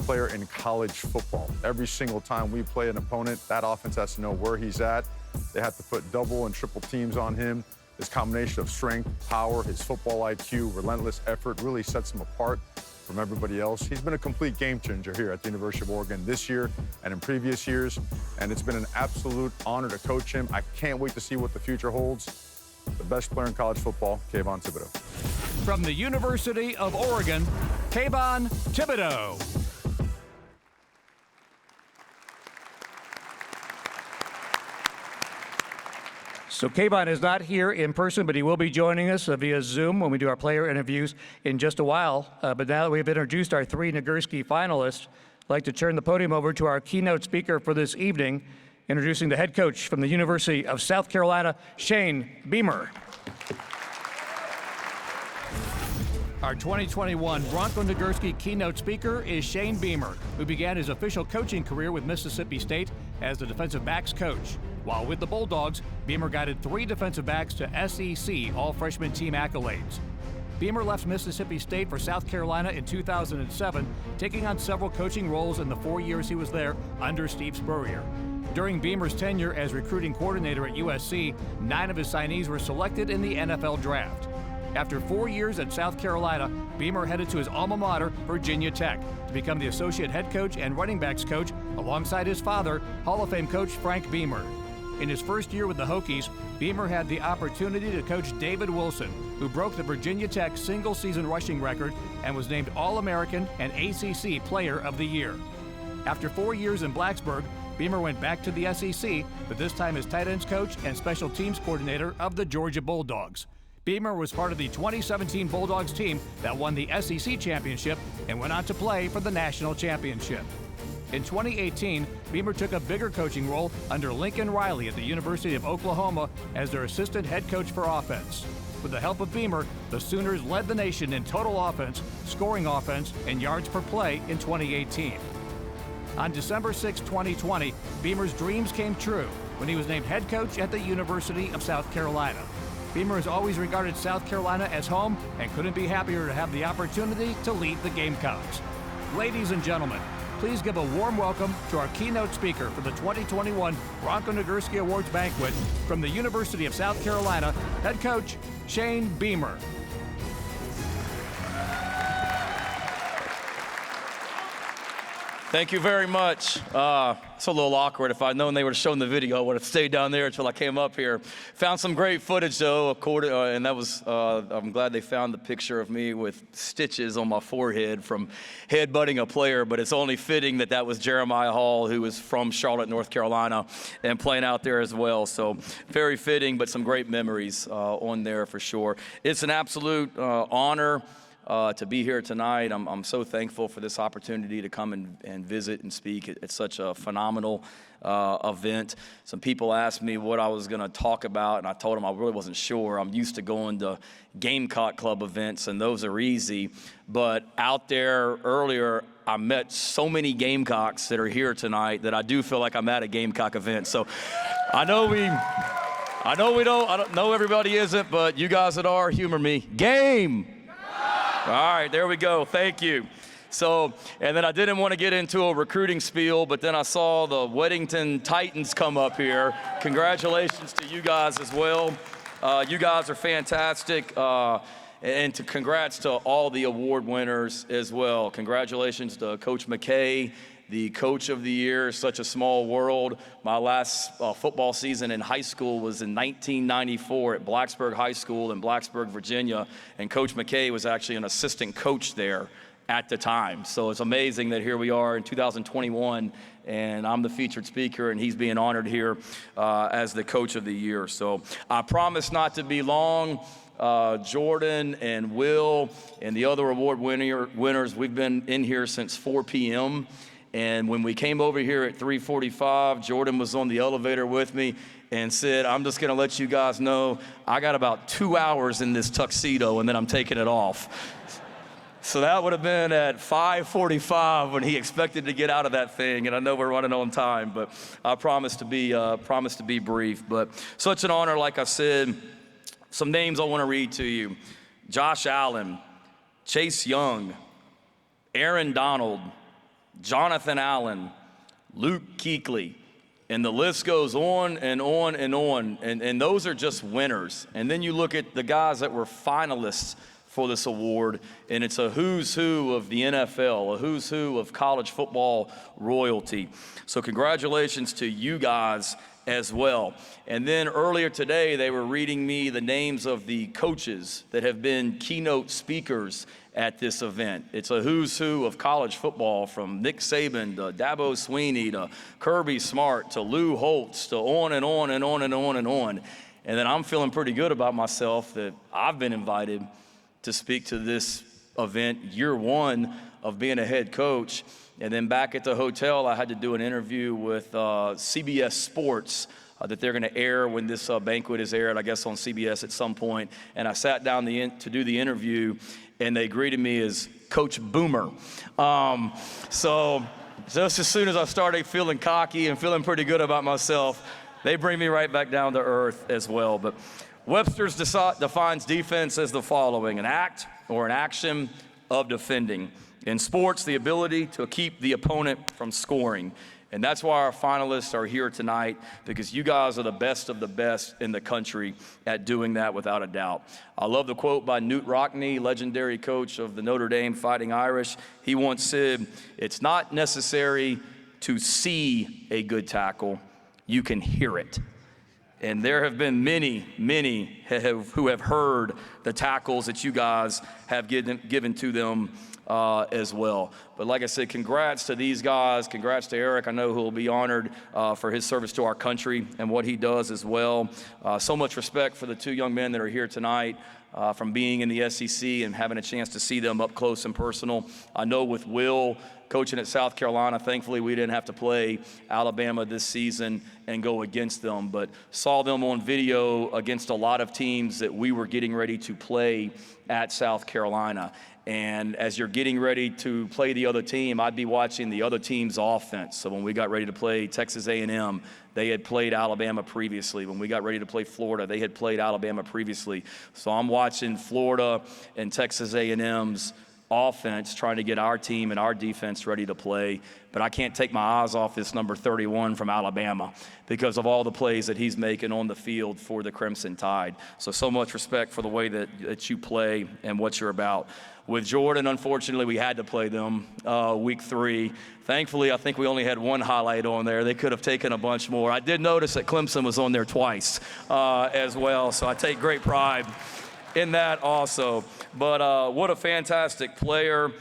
player in college football. Every single time we play an opponent, that offense has to know where he's at. They have to put double and triple teams on him. His combination of strength, power, his football IQ, relentless effort really sets him apart from everybody else. He's been a complete game changer here at the University of Oregon this year and in previous years, and it's been an absolute honor to coach him. I can't wait to see what the future holds. The best player in college football, Kayvon Thibodeau. From the University of Oregon, Kayvon Thibodeau. So Kayvon is not here in person, but he will be joining us via Zoom when we do our player interviews in just a while. But now that we've introduced our 3 Nagurski finalists, I'd like to turn the podium over to our keynote speaker for this evening, introducing the head coach from the University of South Carolina, Shane Beamer. Our 2021 Bronko Nagurski keynote speaker is Shane Beamer, who began his official coaching career with Mississippi State as the defensive backs coach. While with the Bulldogs, Beamer guided 3 defensive backs to SEC all-freshman team accolades. Beamer left Mississippi State for South Carolina in 2007, taking on several coaching roles in the 4 years he was there under Steve Spurrier. During Beamer's tenure as recruiting coordinator at USC, 9 of his signees were selected in the NFL draft. After 4 years at South Carolina, Beamer headed to his alma mater, Virginia Tech, to become the associate head coach and running backs coach alongside his father, Hall of Fame coach Frank Beamer. In his first year with the Hokies, Beamer had the opportunity to coach David Wilson, who broke the Virginia Tech single-season rushing record and was named All-American and ACC Player of the Year. After 4 years in Blacksburg, Beamer went back to the SEC, but this time as tight ends coach and special teams coordinator of the Georgia Bulldogs. Beamer was part of the 2017 Bulldogs team that won the SEC championship and went on to play for the national championship. In 2018, Beamer took a bigger coaching role under Lincoln Riley at the University of Oklahoma as their assistant head coach for offense. With the help of Beamer, the Sooners led the nation in total offense, scoring offense, and yards per play in 2018. On December 6, 2020, Beamer's dreams came true when he was named head coach at the University of South Carolina. Beamer has always regarded South Carolina as home and couldn't be happier to have the opportunity to lead the Gamecocks. Ladies and gentlemen, please give a warm welcome to our keynote speaker for the 2021 Bronko Nagurski Awards Banquet from the University of South Carolina, head coach Shane Beamer. Thank you very much. It's a little awkward. If I'd known they would have shown the video, I would have stayed down there until I came up here. Found some great footage, though, and that was, I'm glad they found the picture of me with stitches on my forehead from headbutting a player, but it's only fitting that that was Jeremiah Hall, who was from Charlotte, North Carolina, and playing out there as well. So very fitting, but some great memories on there for sure. It's an absolute honor to be here tonight. I'm so thankful for this opportunity to come and visit and speak. It's such a phenomenal event. Some people asked me what I was going to talk about, and I told them I really wasn't sure. I'm used to going to Gamecock Club events, and those are easy. But out there earlier, I met so many Gamecocks that are here tonight that I do feel like I'm at a Gamecock event. So I know I don't know everybody isn't, but you guys that are, humor me. Game! All right, there we go. Thank you. So, and then I didn't want to get into a recruiting spiel, but then I saw the Weddington Titans come up here. Congratulations to you guys as well. You guys are fantastic. And congrats to all the award winners as well. Congratulations to Coach McKay, the Coach of the Year. Such a small world. My last football season in high school was in 1994 at Blacksburg High School in Blacksburg, Virginia, and Coach McKay was actually an assistant coach there at the time. So it's amazing that here we are in 2021, and I'm the featured speaker, and he's being honored here as the Coach of the Year. So I promise not to be long. Jordan and Will and the other award winners, we've been in here since 4 p.m., And when we came over here at 3:45, Jordan was on the elevator with me and said, I'm just going to let you guys know I got about 2 hours in this tuxedo and then I'm taking it off. So that would have been at 5:45 when he expected to get out of that thing. And I know we're running on time, but I promise to be brief. But such an honor, like I said. Some names I want to read to you: Josh Allen, Chase Young, Aaron Donald, Jonathan Allen, Luke Kuechly, and the list goes on and on and on. And those are just winners. And then you look at the guys that were finalists for this award, and it's a who's who of the NFL, a who's who of college football royalty. So congratulations to you guys as well. And then earlier today, they were reading me the names of the coaches that have been keynote speakers at this event. It's a who's who of college football, from Nick Saban to Dabo Swinney to Kirby Smart to Lou Holtz to on and on and on and on and on. And then I'm feeling pretty good about myself that I've been invited to speak to this event, year one of being a head coach. And then back at the hotel, I had to do an interview with CBS Sports that they're going to air when this banquet is aired, I guess on CBS at some point. And I sat down to do the interview, and they greeted me as Coach Boomer. So just as soon as I started feeling cocky and feeling pretty good about myself, they bring me right back down to earth as well. But Webster's defines defense as the following: an act or an action of defending. In sports, the ability to keep the opponent from scoring. And that's why our finalists are here tonight, because you guys are the best of the best in the country at doing that, without a doubt. I love the quote by Newt Rockne, legendary coach of the Notre Dame Fighting Irish. He once said, "It's not necessary to see a good tackle, you can hear it." And there have been many who have heard the tackles that you guys have given to them as well. But like I said, congrats to these guys. Congrats to Eric. I know he'll be honored for his service to our country and what he does as well. So much respect for the two young men that are here tonight, from being in the SEC and having a chance to see them up close and personal. I know with Will coaching at South Carolina, thankfully we didn't have to play Alabama this season and go against them, but saw them on video against a lot of teams that we were getting ready to play at South Carolina. And as you're getting ready to play the other team, I'd be watching the other team's offense. So when we got ready to play Texas A&M, they had played Alabama previously. When we got ready to play Florida, they had played Alabama previously. So I'm watching Florida and Texas A&M's offense, trying to get our team and our defense ready to play. But I can't take my eyes off this number 31 from Alabama because of all the plays that he's making on the field for the Crimson Tide. So much respect for the way that you play and what you're about. With Jordan, unfortunately, we had to play them week 3. Thankfully, I think we only had one highlight on there. They could have taken a bunch more. I did notice that Clemson was on there twice as well, so I take great pride in that also. But what a fantastic player.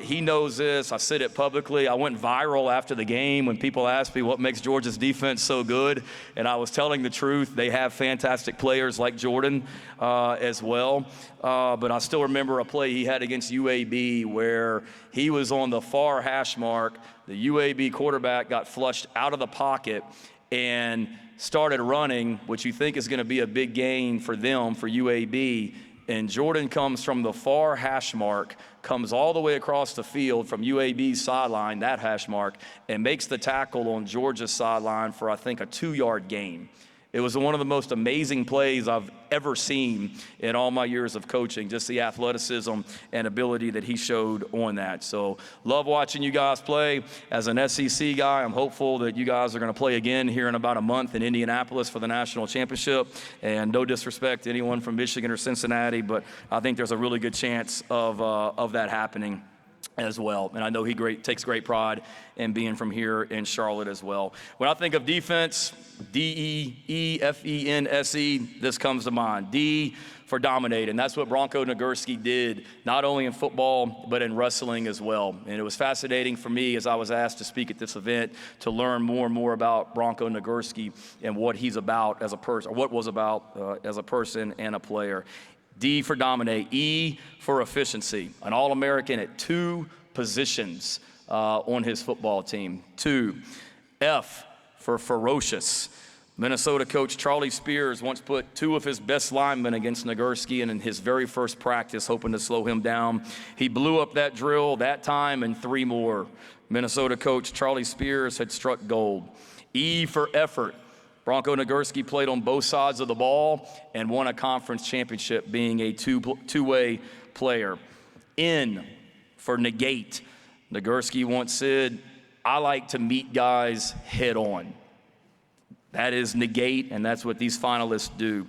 He knows this. I said it publicly. I went viral after the game when people asked me what makes Georgia's defense so good, and I was telling the truth. They have fantastic players like Jordan as well. But I still remember a play he had against UAB where he was on the far hash mark. The UAB quarterback got flushed out of the pocket and started running, which you think is going to be a big gain for them, for UAB. And Jordan comes from the far hash mark, comes all the way across the field from UAB's sideline, that hash mark, and makes the tackle on Georgia's sideline for, I think, a 2-yard gain. It was one of the most amazing plays I've ever seen in all my years of coaching, just the athleticism and ability that he showed on that. So love watching you guys play. As an SEC guy, I'm hopeful that you guys are going to play again here in about a month in Indianapolis for the national championship. And no disrespect to anyone from Michigan or Cincinnati, but I think there's a really good chance of that happening as well. And I know he takes great pride in being from here in Charlotte as well. When I think of defense, D-E-E-F-E-N-S-E, this comes to mind. D for dominate, and that's what Bronko Nagurski did, not only in football, but in wrestling as well. And it was fascinating for me as I was asked to speak at this event to learn more and more about Bronko Nagurski and what he's about as a person, or what was about as a person and a player. D for dominate. E for efficiency. An All-American at 2 positions. on his football team. 2, F for ferocious. Minnesota coach Charlie Spears once put 2 of his best linemen against Nagurski in his very first practice, hoping to slow him down. He blew up that drill that time and 3 more. Minnesota coach Charlie Spears had struck gold. E for effort. Bronko Nagurski played on both sides of the ball and won a conference championship being a two-way player. N for negate. Nagurski once said, "I like to meet guys head on." That is negate, and that's what these finalists do.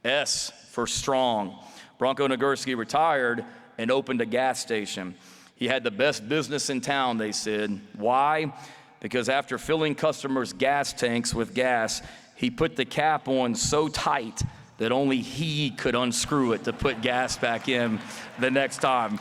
S for strong. Bronko Nagurski retired and opened a gas station. He had the best business in town, they said. Why? Because after filling customers' gas tanks with gas, he put the cap on so tight that only he could unscrew it to put gas back in the next time.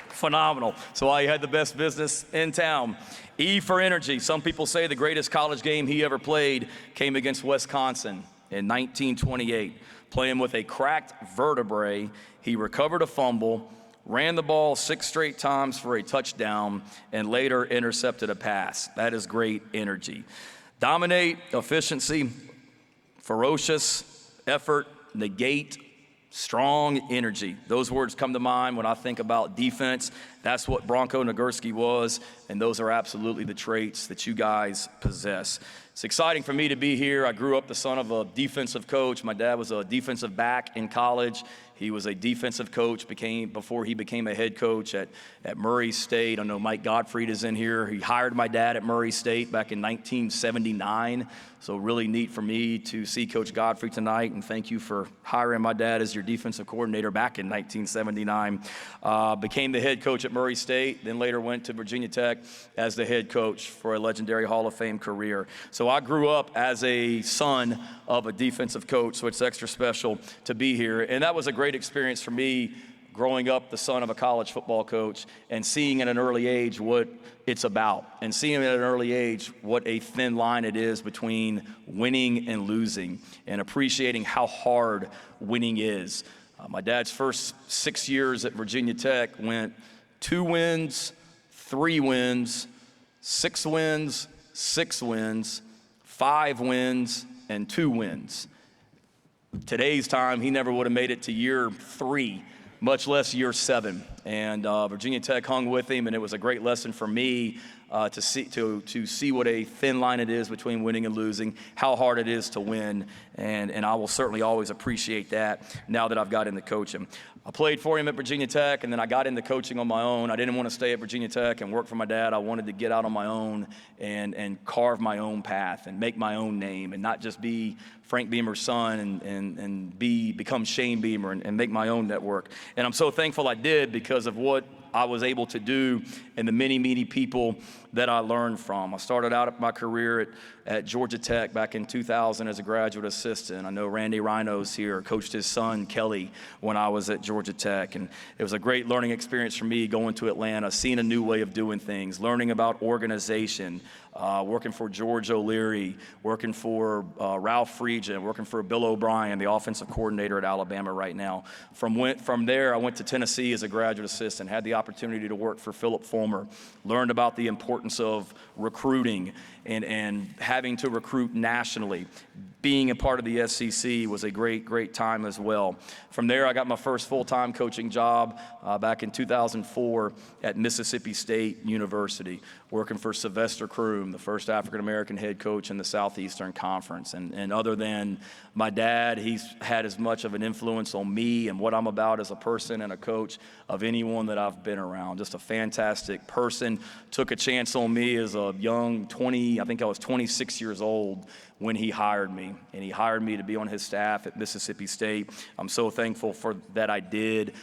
Phenomenal. So why he had the best business in town. E for energy. Some people say the greatest college game he ever played came against Wisconsin in 1928. Playing with a cracked vertebrae, he recovered a fumble, ran the ball 6 straight times for a touchdown, and later intercepted a pass. That is great energy. Dominate, efficiency, ferocious, effort, negate, strong energy. Those words come to mind when I think about defense. That's what Bronko Nagurski was, and those are absolutely the traits that you guys possess. It's exciting for me to be here. I grew up the son of a defensive coach. My dad was a defensive back in college. He was a defensive coach before he became a head coach at Murray State. I know Mike Gottfried is in here. He hired my dad at Murray State back in 1979. So really neat for me to see Coach Gottfried tonight, and thank you for hiring my dad as your defensive coordinator back in 1979. Became the head coach at Murray State, then later went to Virginia Tech as the head coach for a legendary Hall of Fame career. So I grew up as a son of a defensive coach, so it's extra special to be here. And that was a great experience for me, growing up the son of a college football coach and seeing at an early age what it's about, and seeing at an early age what a thin line it is between winning and losing, and appreciating how hard winning is. My dad's first 6 years at Virginia Tech went 2 wins, 3 wins, 6 wins, 6 wins, 5 wins, and 2 wins. Today's time, he never would have made it to year 3, much less year 7. And Virginia Tech hung with him, and it was a great lesson for me to see what a thin line it is between winning and losing, how hard it is to win, and I will certainly always appreciate that now that I've got into coaching. I played for him at Virginia Tech, and then I got into coaching on my own. I didn't want to stay at Virginia Tech and work for my dad. I wanted to get out on my own and carve my own path and make my own name, and not just be Frank Beamer's son and become Shane Beamer and make my own network. And I'm so thankful I did, because of what I was able to do and the many, many people that I learned from. I started out my career at Georgia Tech back in 2000 as a graduate assistant. I know Randy Rhinos here coached his son, Kelly, when I was at Georgia Tech. And it was a great learning experience for me going to Atlanta, seeing a new way of doing things, learning about organization, working for George O'Leary, working for Ralph Friedgen, working for Bill O'Brien, the offensive coordinator at Alabama right now. From there, I went to Tennessee as a graduate assistant, had the opportunity to work for Philip Fulmer, learned about the importance of recruiting and having to recruit nationally. Being a part of the SEC was a great, great time as well. From there, I got my first full-time coaching job back in 2004 at Mississippi State University, working for Sylvester Croom, the first African-American head coach in the Southeastern Conference. And other than my dad, he's had as much of an influence on me and what I'm about as a person and a coach of anyone that I've been around. Just a fantastic person. Took a chance on me as a young I think I was 26 years old when he hired me, and he hired me to be on his staff at Mississippi State. I'm so thankful for that I did.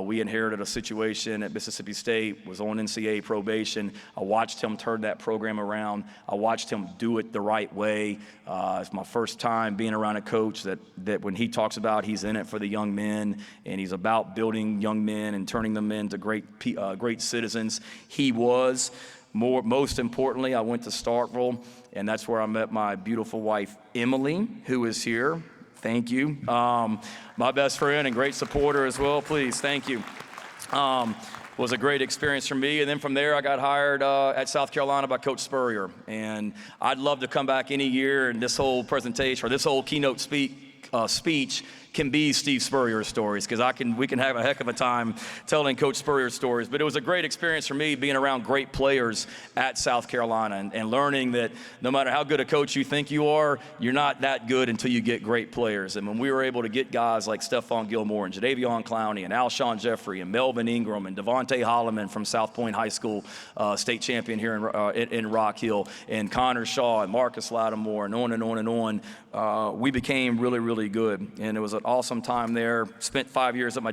We inherited a situation at Mississippi State, was on NCAA probation. I watched him turn that program around. I watched him do it the right way. It's my first time being around a coach that when he talks about he's in it for the young men, and he's about building young men and turning them into great citizens. He was. Most importantly, I went to Starkville, and that's where I met my beautiful wife, Emily, who is here. Thank you. My best friend and great supporter as well, please. Thank you. was a great experience for me. And then from there, I got hired at South Carolina by Coach Spurrier. And I'd love to come back any year, and this whole presentation or this whole keynote speech can be Steve Spurrier's stories, because we can have a heck of a time telling Coach Spurrier's stories. But it was a great experience for me being around great players at South Carolina and learning that no matter how good a coach you think you are, you're not that good until you get great players. And when we were able to get guys like Stephon Gilmore and Jadeveon Clowney and Alshon Jeffrey and Melvin Ingram and Devontae Holloman from South Point High School, state champion here in Rock Hill, and Connor Shaw and Marcus Lattimore, and on and on and on, we became really, really good. And it was an awesome time there. Spent 5 years with my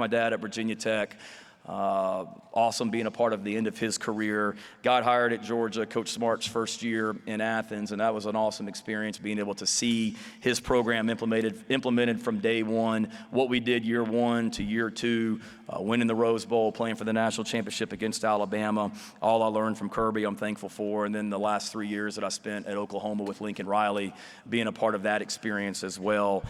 dad at Virginia Tech. Awesome being a part of the end of his career. Got hired at Georgia, Coach Smart's first year in Athens, and that was an awesome experience, being able to see his program implemented from day one, what we did year one to year two, winning the Rose Bowl, playing for the national championship against Alabama. All I learned from Kirby, I'm thankful for. And then the last 3 years that I spent at Oklahoma with Lincoln Riley, being a part of that experience as well.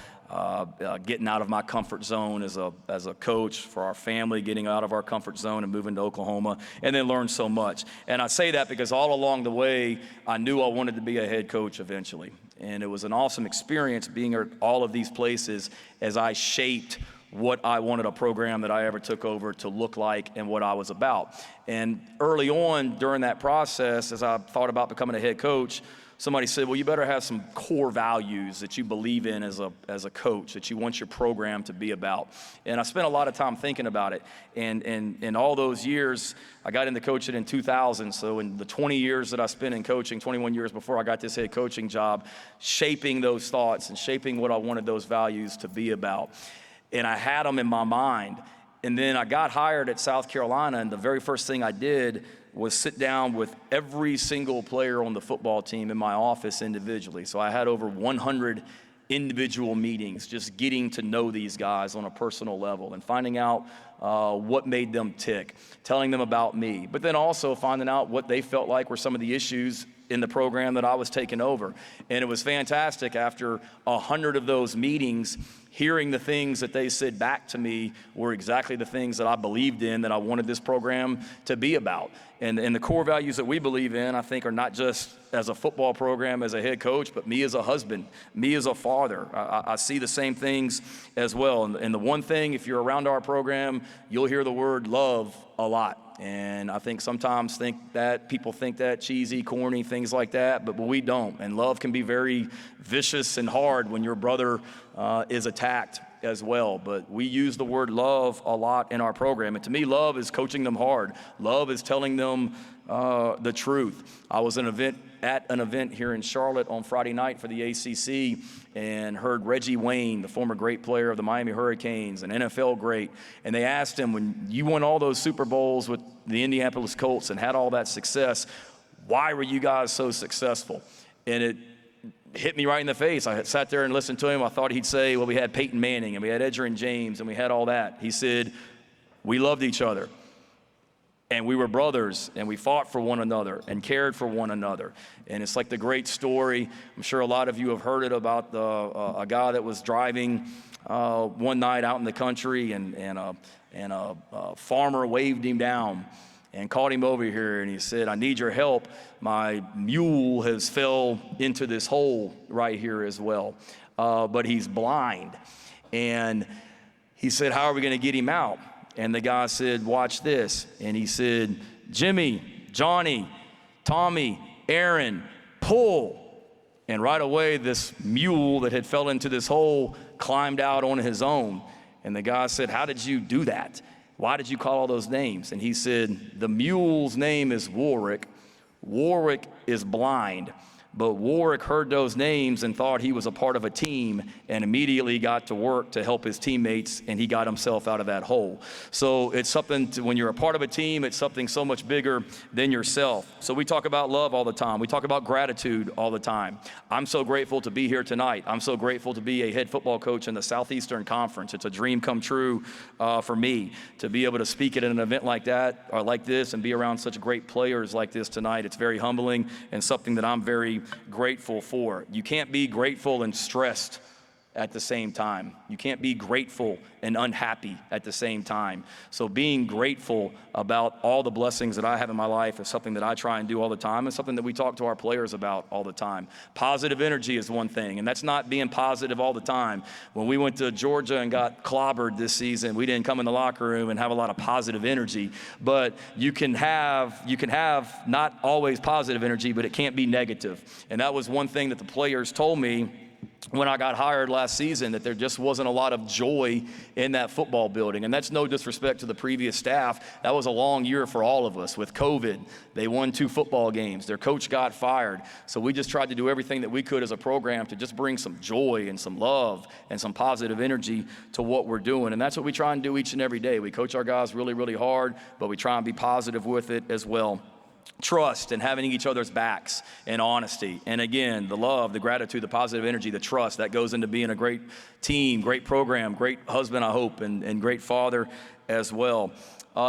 Getting out of my comfort zone as a coach for our family, getting out of our comfort zone and moving to Oklahoma, and then learned so much. And I say that because all along the way, I knew I wanted to be a head coach eventually. And it was an awesome experience being at all of these places as I shaped what I wanted a program that I ever took over to look like and what I was about. And early on during that process, as I thought about becoming a head coach, somebody said, well, you better have some core values that you believe in as a coach, that you want your program to be about. And I spent a lot of time thinking about it. And in all those years, I got into coaching in 2000. So in the 20 years that I spent in coaching, 21 years before I got this head coaching job, shaping those thoughts and shaping what I wanted those values to be about. And I had them in my mind. And then I got hired at South Carolina, and the very first thing I did was sit down with every single player on the football team in my office individually. So I had over 100 individual meetings, just getting to know these guys on a personal level and finding out what made them tick, telling them about me, but then also finding out what they felt like were some of the issues in the program that I was taking over. And it was fantastic after 100 of those meetings, hearing the things that they said back to me were exactly the things that I believed in, that I wanted this program to be about. And the core values that we believe in, I think, are not just as a football program, as a head coach, but me as a husband, me as a father. I see the same things as well. And the one thing, if you're around our program, you'll hear the word love a lot. And I think sometimes people think that cheesy, corny, things like that, but we don't. And love can be very vicious and hard when your brother is attacked as well. But we use the word love a lot in our program. And to me, love is coaching them hard. Love is telling them the truth. I was at an event here in Charlotte on Friday night for the ACC and heard Reggie Wayne, the former great player of the Miami Hurricanes, an NFL great, and they asked him, when you won all those Super Bowls with the Indianapolis Colts and had all that success, why were you guys so successful? And it hit me right in the face. I sat there and listened to him. I thought he'd say, well, we had Peyton Manning and we had Edgerrin James and we had all that. He said, we loved each other. And we were brothers, and we fought for one another and cared for one another. And it's like the great story. I'm sure a lot of you have heard it about a guy that was driving one night out in the country, and a farmer waved him down and called him over here, and he said, I need your help. My mule has fell into this hole right here as well, but he's blind. And he said, how are we going to get him out? And the guy said, watch this. And he said, Jimmy, Johnny, Tommy, Aaron, pull. And right away, this mule that had fell into this hole climbed out on his own. And the guy said, how did you do that? Why did you call all those names? And he said, the mule's name is Warwick. Warwick is blind. But Warwick heard those names and thought he was a part of a team and immediately got to work to help his teammates, and he got himself out of that hole. So it's something when you're a part of a team, it's something so much bigger than yourself. So we talk about love all the time. We talk about gratitude all the time. I'm so grateful to be here tonight. I'm so grateful to be a head football coach in the Southeastern Conference. It's a dream come true for me to be able to speak at an event like that or like this and be around such great players like this tonight. It's very humbling and something that I'm very grateful for. You can't be grateful and stressed at the same time. You can't be grateful and unhappy at the same time. So being grateful about all the blessings that I have in my life is something that I try and do all the time, and something that we talk to our players about all the time. Positive energy is one thing, and that's not being positive all the time. When we went to Georgia and got clobbered this season, we didn't come in the locker room and have a lot of positive energy, but you can have not always positive energy, but it can't be negative. And that was one thing that the players told me when I got hired last season, that there just wasn't a lot of joy in that football building. And that's no disrespect to the previous staff. That was a long year for all of us. With COVID, they won 2 football games. Their coach got fired. So we just tried to do everything that we could as a program to just bring some joy and some love and some positive energy to what we're doing. And that's what we try and do each and every day. We coach our guys really, really hard, but we try and be positive with it as well. Trust and having each other's backs and honesty. And again, the love, the gratitude, the positive energy, the trust, that goes into being a great team, great program, great husband, I hope, and great father as well.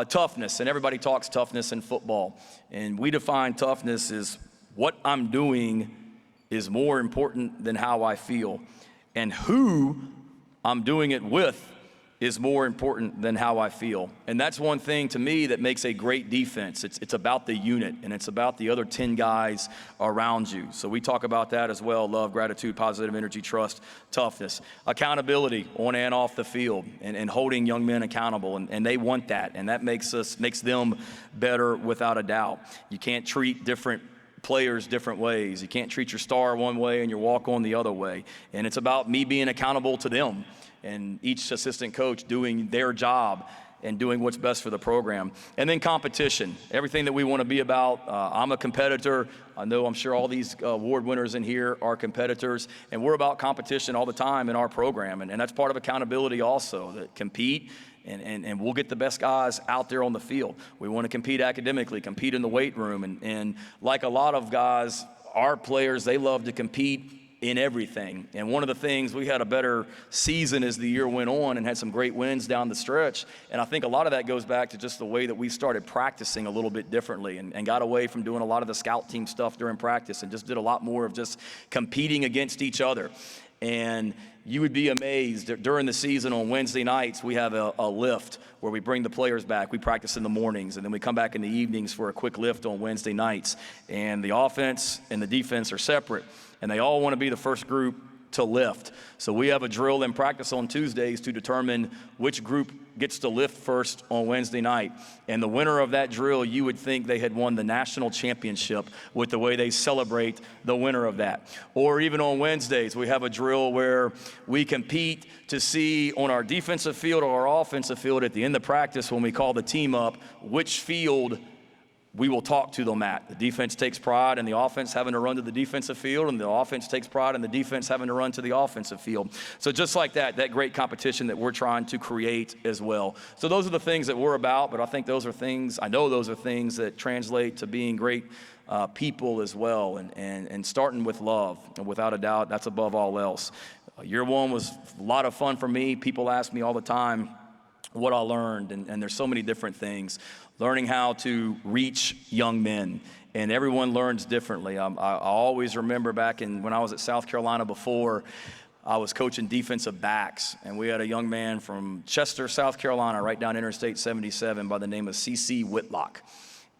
Toughness, and everybody talks toughness in football. And we define toughness as what I'm doing is more important than how I feel. And who I'm doing it with is more important than how I feel. And that's one thing to me that makes a great defense. It's about the unit, and it's about the other 10 guys around you. So we talk about that as well: love, gratitude, positive energy, trust, toughness. Accountability on and off the field, and holding young men accountable, and they want that, and that makes them better without a doubt. You can't treat different players different ways. You can't treat your star one way and your walk-on the other way. And it's about me being accountable to them, and each assistant coach doing their job and doing what's best for the program. And then competition, everything that we want to be about. I'm a competitor. I'm sure all these award winners in here are competitors, and we're about competition all the time in our program. And that's part of accountability also, that compete, and we'll get the best guys out there on the field. We want to compete academically, compete in the weight room, and like a lot of guys, our players, they love to compete in everything. And one of the things, we had a better season as the year went on and had some great wins down the stretch. And I think a lot of that goes back to just the way that we started practicing a little bit differently, and got away from doing a lot of the scout team stuff during practice and just did a lot more of just competing against each other. And you would be amazed that during the season on Wednesday nights, we have a lift where we bring the players back. We practice in the mornings, and then we come back in the evenings for a quick lift on Wednesday nights. And the offense and the defense are separate, and they all want to be the first group to lift. So we have a drill in practice on Tuesdays to determine which group gets to lift first on Wednesday night. And the winner of that drill, you would think they had won the national championship with the way they celebrate the winner of that. Or even on Wednesdays, we have a drill where we compete to see on our defensive field or our offensive field at the end of practice, when we call the team up, which field we will talk to them at. The defense takes pride in the offense having to run to the defensive field, and the offense takes pride in the defense having to run to the offensive field. So just like that great competition that we're trying to create as well. So those are the things that we're about, but I think those are things that translate to being great people as well, and starting with love. And without a doubt, that's above all else. Year one was a lot of fun for me. People ask me all the time what I learned, and there's so many different things. Learning how to reach young men, and everyone learns differently. I always remember back when I was at South Carolina before, I was coaching defensive backs, and we had a young man from Chester, South Carolina, right down Interstate 77 by the name of C.C. Whitlock.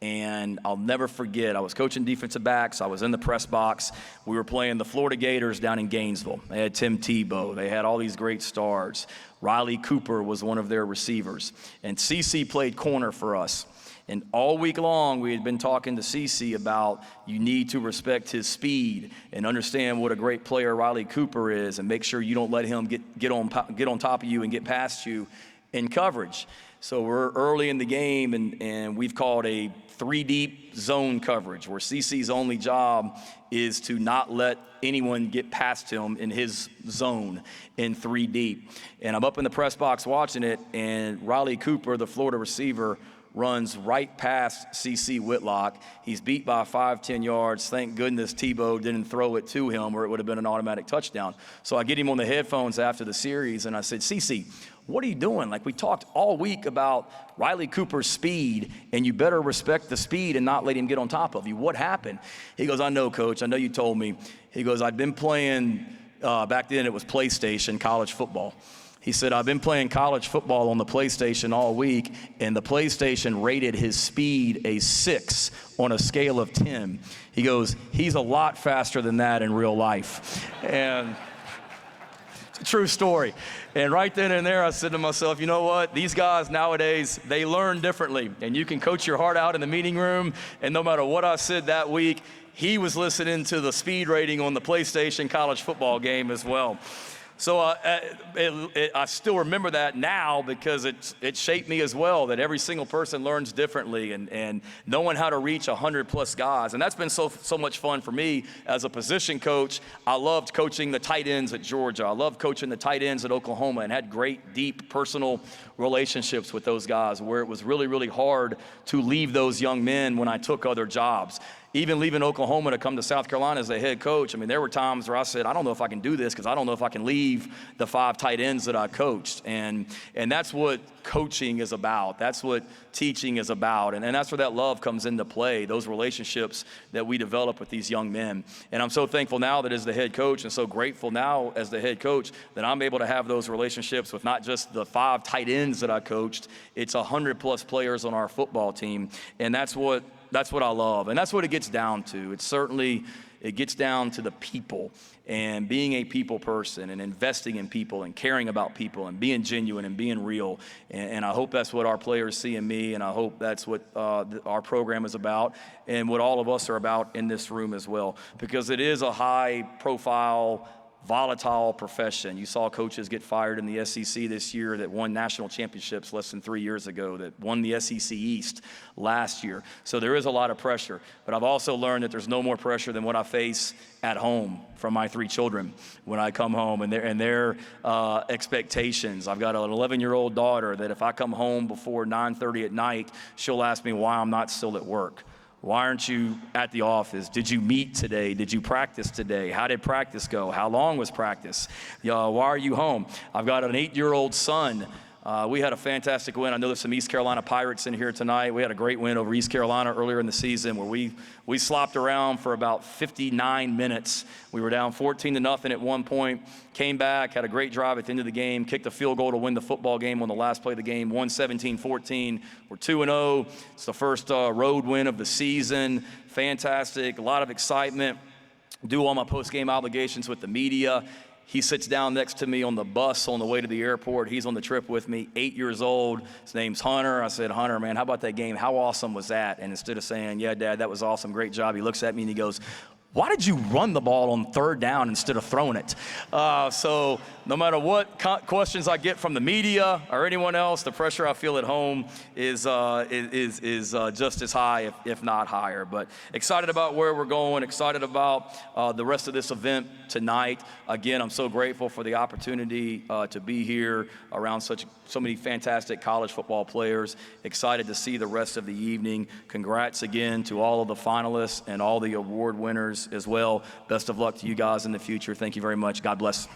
And I'll never forget, I was coaching defensive backs. I was in the press box. We were playing the Florida Gators down in Gainesville. They had Tim Tebow. They had all these great stars. Riley Cooper was one of their receivers. And CC played corner for us. And all week long, we had been talking to CC about you need to respect his speed and understand what a great player Riley Cooper is, and make sure you don't let him get on top of you and get past you in coverage. So we're early in the game, and we've called a 3-deep zone coverage, where CC's only job is to not let anyone get past him in his zone in 3 deep. And I'm up in the press box watching it, and Riley Cooper, the Florida receiver, runs right past CC Whitlock. He's beat by 5-10 yards. Thank goodness Tebow didn't throw it to him, or it would have been an automatic touchdown. So I get him on the headphones after the series, and I said, CC, what are you doing? Like, we talked all week about Riley Cooper's speed, and you better respect the speed and not let him get on top of you. What happened? He goes, I know, Coach. I know you told me. He goes, I'd been playing back then it was PlayStation, college football. He said, I've been playing college football on the PlayStation all week, and the PlayStation rated his speed a 6 on a scale of 10. He goes, he's a lot faster than that in real life. And it's a true story. And right then and there, I said to myself, you know what? These guys nowadays, they learn differently. And you can coach your heart out in the meeting room, and no matter what I said that week, he was listening to the speed rating on the PlayStation college football game as well. So I still remember that now because it shaped me as well, that every single person learns differently, and knowing how to reach 100+ guys. And that's been so much fun for me as a position coach. I loved coaching the tight ends at Georgia. I loved coaching the tight ends at Oklahoma, and had great, deep personal relationships with those guys where it was really, really hard to leave those young men when I took other jobs. Even leaving Oklahoma to come to South Carolina as a head coach, I mean, there were times where I said, I don't know if I can do this because I don't know if I can leave the 5 tight ends that I coached. And that's what coaching is about. That's what teaching is about. And that's where that love comes into play, those relationships that we develop with these young men. And I'm so thankful now that as the head coach, and so grateful now as the head coach, that I'm able to have those relationships with not just the 5 tight ends that I coached, it's 100+ players on our football team. And that's what I love, and that's what it gets down to. It gets down to the people and being a people person and investing in people and caring about people and being genuine and being real. And I hope that's what our players see in me, and I hope that's what our program is about and what all of us are about in this room as well, because it is a high-profile, volatile profession. You saw coaches get fired in the SEC this year that won national championships less than 3 years ago, that won the SEC East last year. So there is a lot of pressure. But I've also learned that there's no more pressure than what I face at home from my 3 children when I come home and their expectations. I've got an 11-year-old daughter that if I come home before 9:30 at night, she'll ask me why I'm not still at work. Why aren't you at the office? Did you meet today? Did you practice today? How did practice go? How long was practice? Why are you home? I've got an 8-year-old son. We had a fantastic win. I know there's some East Carolina Pirates in here tonight. We had a great win over East Carolina earlier in the season where we slopped around for about 59 minutes. We were down 14-0 at one point, came back, had a great drive at the end of the game, kicked a field goal to win the football game on the last play of the game, won 17-14. We're 2-0. It's the first road win of the season. Fantastic, a lot of excitement. Do all my post-game obligations with the media. He sits down next to me on the bus on the way to the airport. He's on the trip with me, 8 years old. His name's Hunter. I said, Hunter, man, how about that game? How awesome was that? And instead of saying, yeah, Dad, that was awesome, great job, he looks at me and he goes, why did you run the ball on 3rd down instead of throwing it? So no matter what questions I get from the media or anyone else, the pressure I feel at home is just as high, if not higher. But excited about where we're going, excited about the rest of this event tonight. Again, I'm so grateful for the opportunity to be here around so many fantastic college football players. Excited to see the rest of the evening. Congrats again to all of the finalists and all the award winners as well. Best of luck to you guys in the future. Thank you very much. God bless.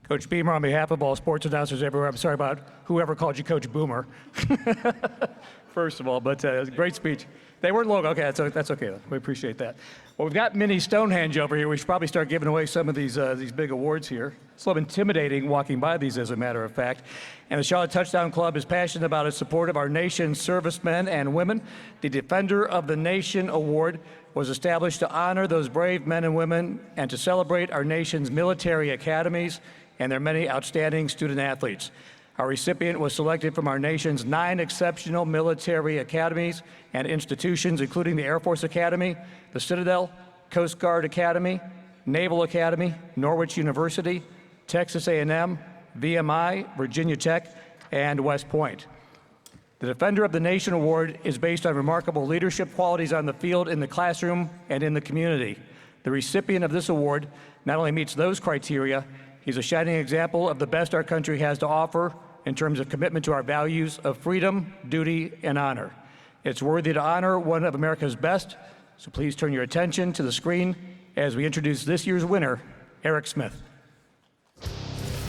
Coach Beamer, on behalf of all sports announcers everywhere, I'm sorry about whoever called you Coach Boomer, first of all, but great speech. They weren't local. Okay, that's okay. We appreciate that. Well, we've got Minnie Stonehenge over here. We should probably start giving away some of these big awards here. It's a little intimidating walking by these, as a matter of fact. And the Charlotte Touchdown Club is passionate about its support of our nation's servicemen and women. The Defender of the Nation Award was established to honor those brave men and women and to celebrate our nation's military academies and their many outstanding student athletes. Our recipient was selected from our nation's 9 exceptional military academies and institutions, including the Air Force Academy, the Citadel, Coast Guard Academy, Naval Academy, Norwich University, Texas A&M, VMI, Virginia Tech, and West Point. The Defender of the Nation Award is based on remarkable leadership qualities on the field, in the classroom, and in the community. The recipient of this award not only meets those criteria, he's a shining example of the best our country has to offer in terms of commitment to our values of freedom, duty, and honor. It's worthy to honor one of America's best, so please turn your attention to the screen as we introduce this year's winner, Eric Smith.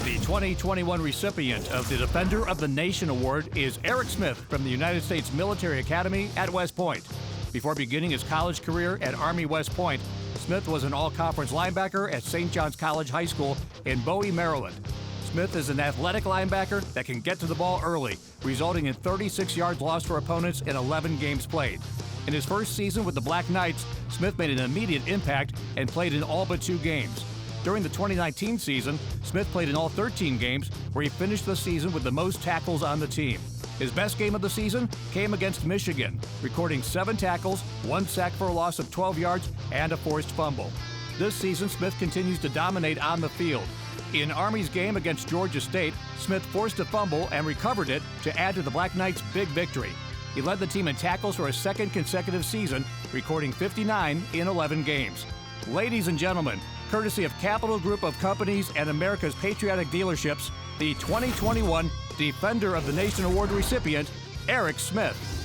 The 2021 recipient of the Defender of the Nation Award is Eric Smith from the United States Military Academy at West Point. Before beginning his college career at Army West Point, Smith was an all-conference linebacker at St. John's College High School in Bowie, Maryland. Smith is an athletic linebacker that can get to the ball early, resulting in 36 yards lost for opponents in 11 games played. In his first season with the Black Knights, Smith made an immediate impact and played in all but 2 games. During the 2019 season, Smith played in all 13 games, where he finished the season with the most tackles on the team. His best game of the season came against Michigan, recording 7 tackles, 1 sack for a loss of 12 yards, and a forced fumble. This season, Smith continues to dominate on the field. In Army's game against Georgia State, Smith forced a fumble and recovered it to add to the Black Knights' big victory. He led the team in tackles for a second consecutive season, recording 59 in 11 games. Ladies and gentlemen, courtesy of Capital Group of Companies and America's Patriotic Dealerships, the 2021 Defender of the Nation Award recipient, Eric Smith.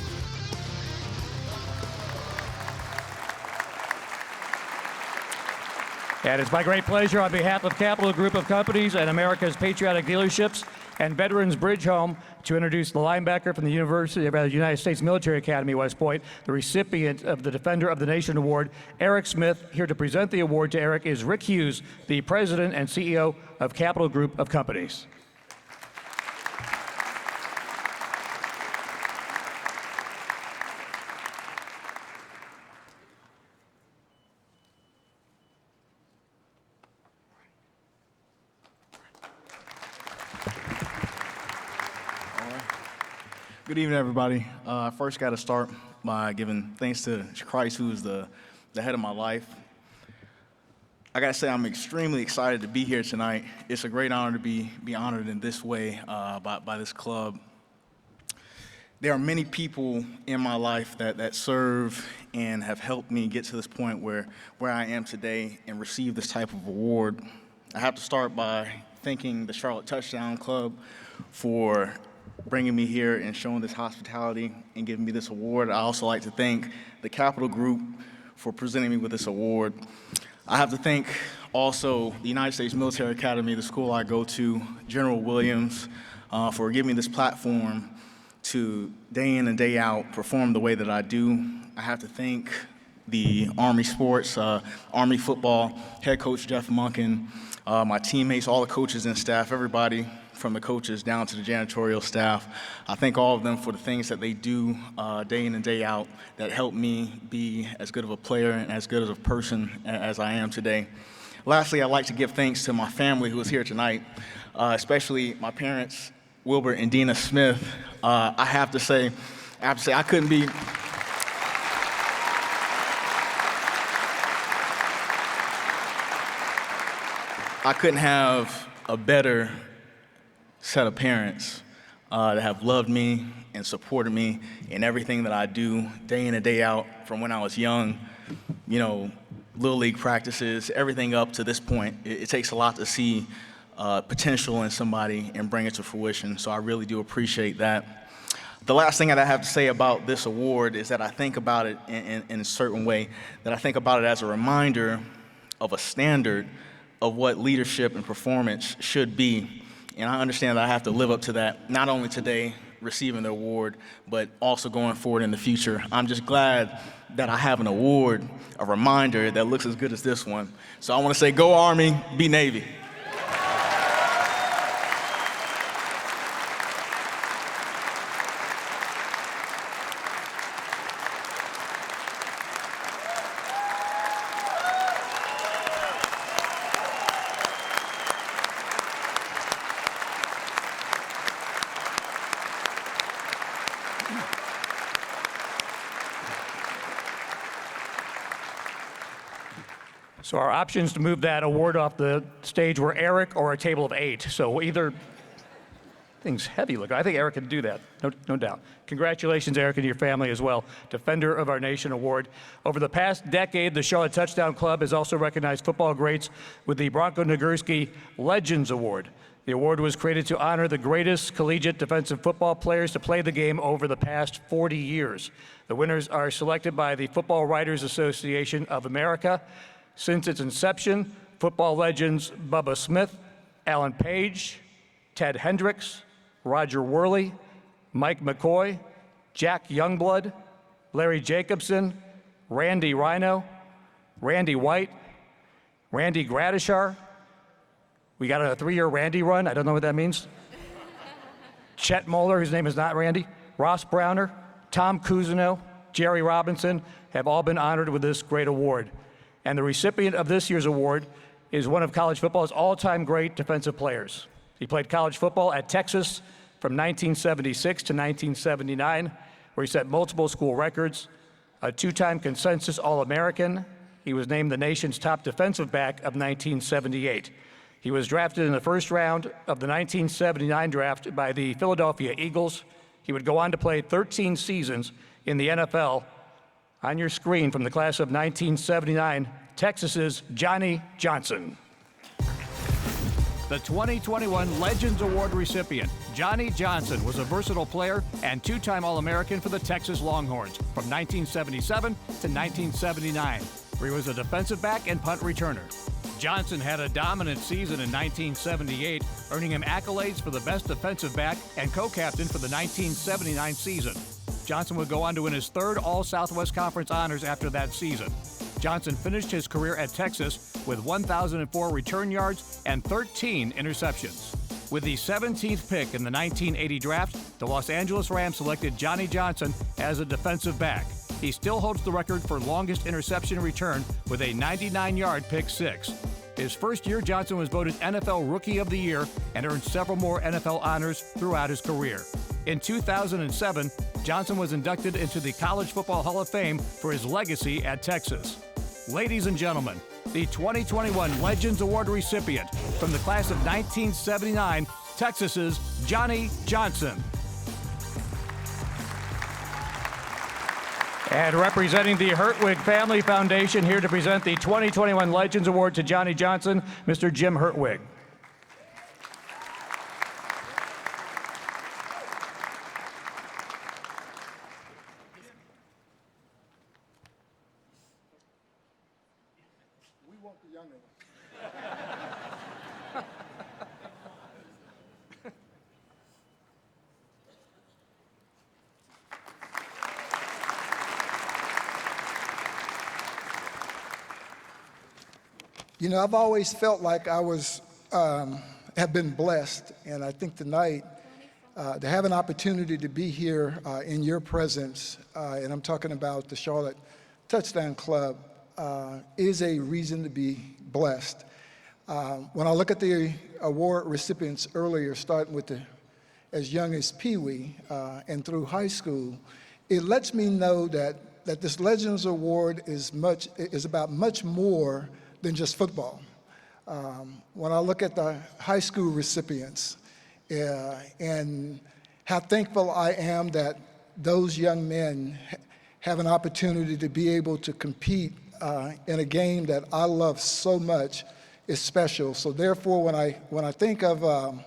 And it's my great pleasure on behalf of Capital Group of Companies and America's Patriotic Dealerships and Veterans Bridge Home to introduce the linebacker from the United States Military Academy, West Point, the recipient of the Defender of the Nation Award, Eric Smith. Here to present the award to Eric is Rick Hughes, the President and CEO of Capital Group of Companies. Good evening, everybody. I first got to start by giving thanks to Christ, who is the head of my life. I got to say I'm extremely excited to be here tonight. It's a great honor to be honored in this way by this club. There are many people in my life that serve and have helped me get to this point where I am today and receive this type of award. I have to start by thanking the Charlotte Touchdown Club for bringing me here and showing this hospitality and giving me this award. I also like to thank the Capital Group for presenting me with this award. I have to thank also the United States Military Academy, the school I go to, General Williams, for giving me this platform to day in and day out perform the way that I do. I have to thank the Army Sports, Army Football, head coach Jeff Munkin, my teammates, all the coaches and staff, everybody from the coaches down to the janitorial staff. I thank all of them for the things that they do day in and day out that help me be as good of a player and as good of a person as I am today. Lastly, I'd like to give thanks to my family who is here tonight, especially my parents, Wilbur and Dina Smith. I have to say I couldn't be I couldn't have a better set of parents that have loved me and supported me in everything that I do day in and day out from when I was young, Little League practices, everything up to this point. It takes a lot to see potential in somebody and bring it to fruition, so I really do appreciate that. The last thing that I have to say about this award is that I think about it in a certain way, that I think about it as a reminder of a standard of what leadership and performance should be. And I understand that I have to live up to that, not only today, receiving the award, but also going forward in the future. I'm just glad that I have an award, a reminder that looks as good as this one. So I want to say, go Army, be Navy. So our options to move that award off the stage were Eric or a table of 8. So either thing's heavy looking. I think Eric can do that, no doubt. Congratulations, Eric, and your family as well. Defender of our Nation Award. Over the past decade, the Charlotte Touchdown Club has also recognized football greats with the Bronko Nagurski Legends Award. The award was created to honor the greatest collegiate defensive football players to play the game over the past 40 years. The winners are selected by the Football Writers Association of America. Since its inception, football legends Bubba Smith, Alan Page, Ted Hendricks, Roger Worley, Mike McCoy, Jack Youngblood, Larry Jacobson, Randy Rhino, Randy White, Randy Gradishar. We got a 3-year Randy run. I don't know what that means. Chet Moeller, whose name is not Randy, Ross Browner, Tom Cousineau, Jerry Robinson have all been honored with this great award. And the recipient of this year's award is one of college football's all-time great defensive players. He played college football at Texas from 1976 to 1979, where he set multiple school records, a 2-time consensus All-American. He was named the nation's top defensive back of 1978. He was drafted in the first round of the 1979 draft by the Philadelphia Eagles. He would go on to play 13 seasons in the NFL. On your screen from the class of 1979, Texas's Johnny Johnson. The 2021 Legends Award recipient, Johnny Johnson, was a versatile player and 2-time All-American for the Texas Longhorns from 1977 to 1979, where he was a defensive back and punt returner. Johnson had a dominant season in 1978, earning him accolades for the best defensive back and co-captain for the 1979 season. Johnson would go on to win his 3rd All-Southwest Conference honors after that season. Johnson finished his career at Texas with 1,004 return yards and 13 interceptions. With the 17th pick in the 1980 draft, the Los Angeles Rams selected Johnny Johnson as a defensive back. He still holds the record for longest interception return with a 99-yard pick six. His first year, Johnson was voted NFL Rookie of the Year and earned several more NFL honors throughout his career. In 2007, Johnson was inducted into the College Football Hall of Fame for his legacy at Texas. Ladies and gentlemen, the 2021 Legends Award recipient from the class of 1979, Texas's Johnny Johnson. And representing the Hertwig Family Foundation, here to present the 2021 Legends Award to Johnny Johnson, Mr. Jim Hertwig. We want the younger one. You know, I've always felt like I was, have been blessed, and I think tonight, to have an opportunity to be here in your presence, and I'm talking about the Charlotte Touchdown Club, is a reason to be blessed. When I look at the award recipients earlier, starting with as young as Pee Wee and through high school, it lets me know that this Legends Award is about much more than just football. When I look at the high school recipients and how thankful I am that those young men have an opportunity to be able to compete in a game that I love so much is special. So therefore, when I think of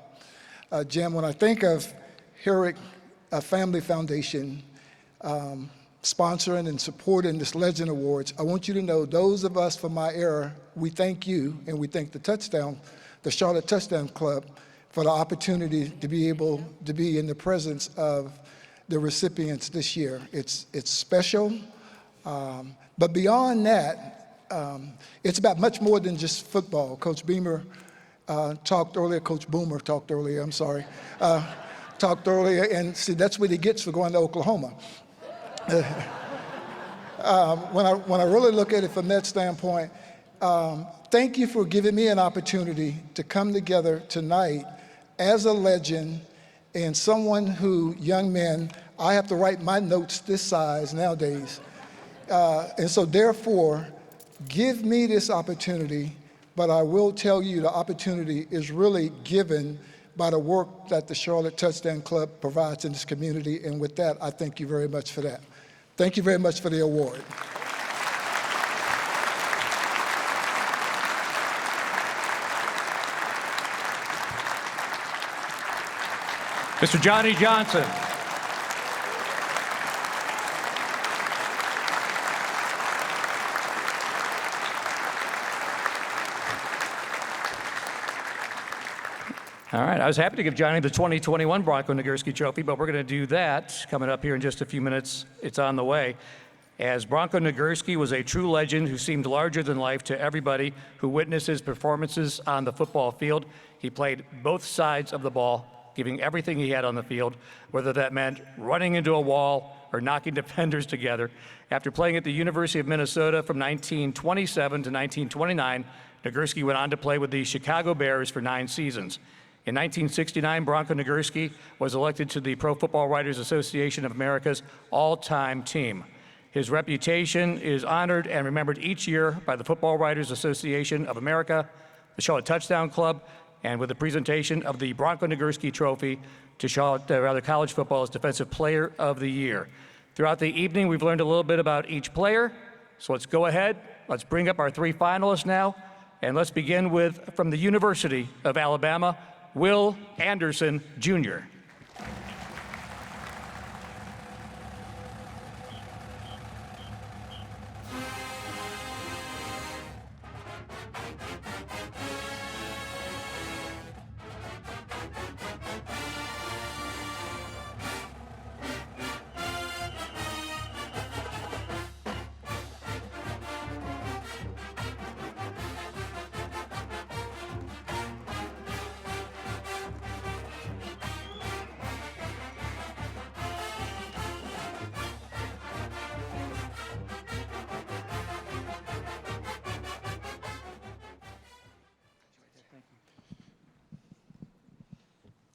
Jim, when I think of Herrick Family Foundation sponsoring and supporting this Legend Awards, I want you to know those of us from my era, we thank you and we thank the Charlotte Touchdown Club for the opportunity to be able to be in the presence of the recipients this year. It's special, but beyond that, it's about much more than just football. Coach Boomer talked earlier, talked earlier, and see, that's what he gets for going to Oklahoma. When I really look at it from that standpoint, thank you for giving me an opportunity to come together tonight as a legend and someone who, young men, I have to write my notes this size nowadays. And so therefore, give me this opportunity, but I will tell you the opportunity is really given by the work that the Charlotte Touchdown Club provides in this community. And with that, I thank you very much for that. Thank you very much for the award. Mr. Johnny Johnson. All right, I was happy to give Johnny the 2021 Bronko Nagurski Trophy, but we're going to do that coming up here in just a few minutes. It's on the way. As Bronko Nagurski was a true legend who seemed larger than life to everybody who witnessed his performances on the football field. He played both sides of the ball, giving everything he had on the field, whether that meant running into a wall or knocking defenders together. After playing at the University of Minnesota from 1927 to 1929, Nagurski went on to play with the Chicago Bears for 9 seasons. In 1969, Bronko Nagurski was elected to the Pro Football Writers Association of America's all-time team. His reputation is honored and remembered each year by the Football Writers Association of America, the Charlotte Touchdown Club, and with the presentation of the Bronko Nagurski Trophy to college football's Defensive Player of the Year. Throughout the evening, we've learned a little bit about each player, so let's go ahead. Let's bring up our 3 finalists now, and let's begin with, from the University of Alabama, Will Anderson, Jr.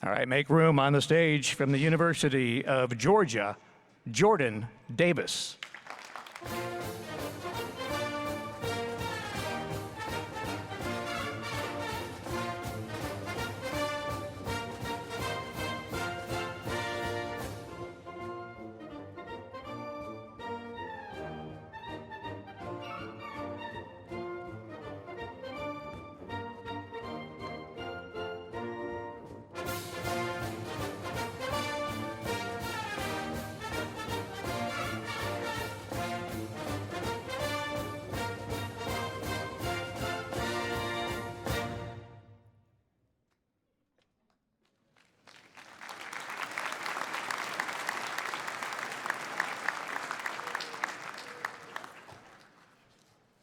All right, make room on the stage from the University of Georgia, Jordan Davis.